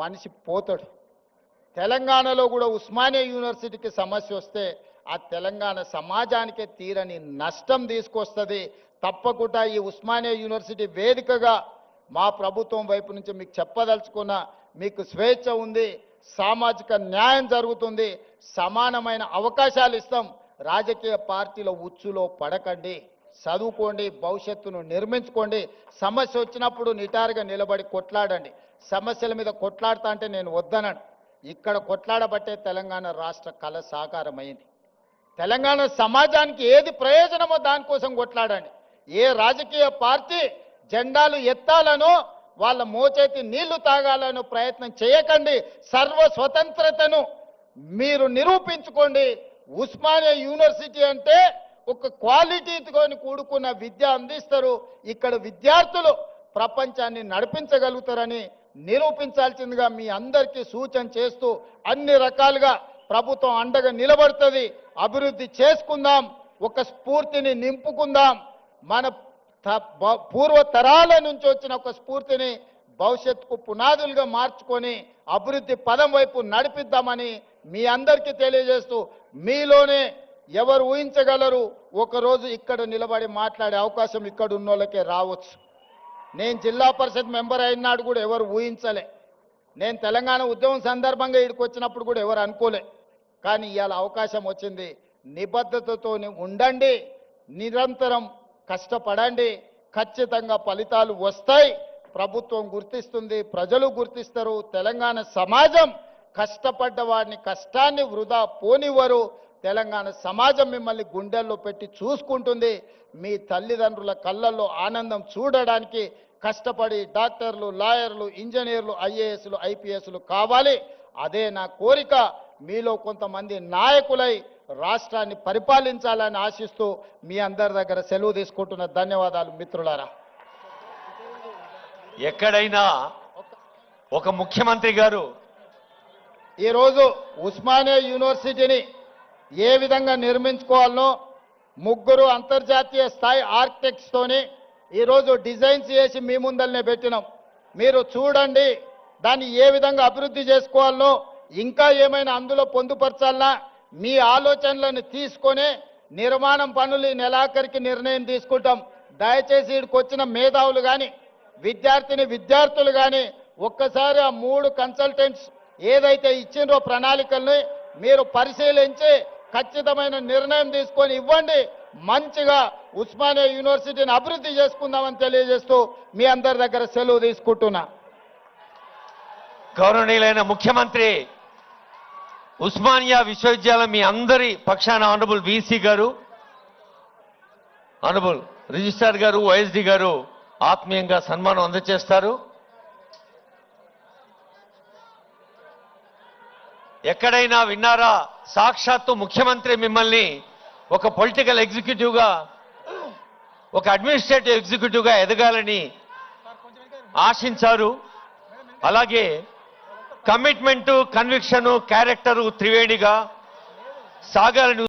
మనిషి పోతాడు. తెలంగాణలో కూడా ఉస్మానియా యూనివర్సిటీకి సమస్య వస్తే ఆ తెలంగాణ సమాజానికే తీరని నష్టం తీసుకొస్తుంది. తప్పకుండా ఈ ఉస్మానియా యూనివర్సిటీ వేదికగా మా ప్రభుత్వం వైపు నుంచి మీకు చెప్పదలుచుకున్న, మీకు స్వేచ్ఛ ఉంది, సామాజిక న్యాయం జరుగుతుంది, సమానమైన అవకాశాలు ఇస్తాం. రాజకీయ పార్టీల ఉచ్చులో పడకండి, చదువుకోండి, భవిష్యత్తును నిర్మించుకోండి. సమస్య వచ్చినప్పుడు నిటారుగా నిలబడి కొట్లాడండి. సమస్యల మీద కొట్లాడుతా అంటే నేను వద్దనను. ఇక్కడ కొట్లాడబట్టే తెలంగాణ రాష్ట్ర కళ సాకారమైంది. తెలంగాణ సమాజానికి ఏది ప్రయోజనమో దానికోసం కొట్లాడండి. ఏ రాజకీయ పార్టీ జెండాలు ఎత్తాలనో, వాళ్ళ మోచేతి నీళ్లు తాగాలనో ప్రయత్నం చేయకండి. సర్వ స్వతంత్రతను మీరు నిరూపించుకోండి. ఉస్మానియా యూనివర్సిటీ అంటే ఒక క్వాలిటీతో కూడుకున్న విద్య అందిస్తారు. ఇక్కడ విద్యార్థులు ప్రపంచాన్ని నడిపించగలుగుతారని నిరూపించాల్సిందిగా మీ అందరికీ సూచన చేస్తూ, అన్ని రకాలుగా ప్రభుత్వం అండగా నిలబడుతుంది. అభివృద్ధి చేసుకుందాం, ఒక స్ఫూర్తిని నింపుకుందాం. మన పూర్వ తరాల నుంచి వచ్చిన ఒక స్ఫూర్తిని భవిష్యత్తుకు పునాదులుగా మార్చుకొని అభివృద్ధి పదం వైపు నడిపిద్దామని మీ అందరికీ తెలియజేస్తూ, మీలోనే ఎవరు ఊహించగలరు? ఒకరోజు ఇక్కడ నిలబడి మాట్లాడే అవకాశం ఇక్కడ ఉన్నోళ్ళకే రావచ్చు. నేను జిల్లా పరిషత్ మెంబర్ అయినాడు కూడా ఎవరు ఊహించలే. నేను తెలంగాణ ఉద్యమం సందర్భంగా ఇక్కడికి వచ్చినప్పుడు కూడా ఎవరు అనుకోలే. కానీ ఇవాళ అవకాశం వచ్చింది. నిబద్ధతతో ఉండండి, నిరంతరం కష్టపడండి, ఖచ్చితంగా ఫలితాలు వస్తాయి. ప్రభుత్వం గుర్తిస్తుంది, ప్రజలు గుర్తిస్తారు. తెలంగాణ సమాజం కష్టపడ్డ వాడిని కష్టాన్ని వృధా పోనివ్వరు. తెలంగాణ సమాజం మిమ్మల్ని గుండెల్లో పెట్టి చూసుకుంటుంది. మీ తల్లిదండ్రుల కళ్ళల్లో ఆనందం చూడడానికి కష్టపడి డాక్టర్లు, లాయర్లు, ఇంజనీర్లు, ఐఏఎస్లు, ఐపీఎస్లు కావాలి. అదే నా కోరిక. మీలో కొంతమంది నాయకులై రాష్ట్రాన్ని పరిపాలించాలని ఆశిస్తూ మీ అందరి దగ్గర సెలవు తీసుకుంటున్న. ధన్యవాదాలు మిత్రులారా. ఎక్కడైనా ఒక ముఖ్యమంత్రి గారు ఈరోజు ఉస్మానియా యూనివర్సిటీని ఏ విధంగా నిర్మించుకోవాలనో ముగ్గురు అంతర్జాతీయ స్థాయి ఆర్కిటెక్ట్స్తోని ఈరోజు డిజైన్స్ చేసి మీ ముందల్నే పెట్టినాం. మీరు చూడండి, దాన్ని ఏ విధంగా అభివృద్ధి చేసుకోవాలనో, ఇంకా ఏమైనా అందులో పొందుపరచాలన్నా మీ ఆలోచనలను తీసుకొని నిర్మాణం పనులు ఈ నెలాఖరికి నిర్ణయం తీసుకుంటాం. దయచేసి ఇక్కడికి వచ్చిన మేధావులు కానీ విద్యార్థులు కానీ ఒక్కసారి ఆ 3 కన్సల్టెంట్స్ ఏదైతే ఇచ్చిండ్రో ప్రణాళికల్ని మీరు పరిశీలించి ఖచ్చితమైన నిర్ణయం తీసుకొని ఇవ్వండి. మంచిగా ఉస్మానియా యూనివర్సిటీని అభివృద్ధి చేసుకుందామని తెలియజేస్తూ మీ అందరి దగ్గర సెలవు తీసుకుంటున్నా. గౌరవనీయులైన ముఖ్యమంత్రి, ఉస్మానియా విశ్వవిద్యాలయం మీ అందరి పక్షాన ఆనరబుల్ వీసీ గారు, ఆనరబుల్ రిజిస్ట్రార్ గారు, వైఎస్డి గారు ఆత్మీయంగా సన్మానం అందజేస్తారు. ఎక్కడైనా విన్నారా? సాక్షాత్తు ముఖ్యమంత్రి మిమ్మల్ని ఒక పొలిటికల్ ఎగ్జిక్యూటివ్గా, ఒక అడ్మినిస్ట్రేటివ్ ఎగ్జిక్యూటివ్గా ఎదగాలని ఆశించారు. అలాగే కమిట్మెంటు, కన్విక్షను, క్యారెక్టరు త్రివేణిగా సాగాలని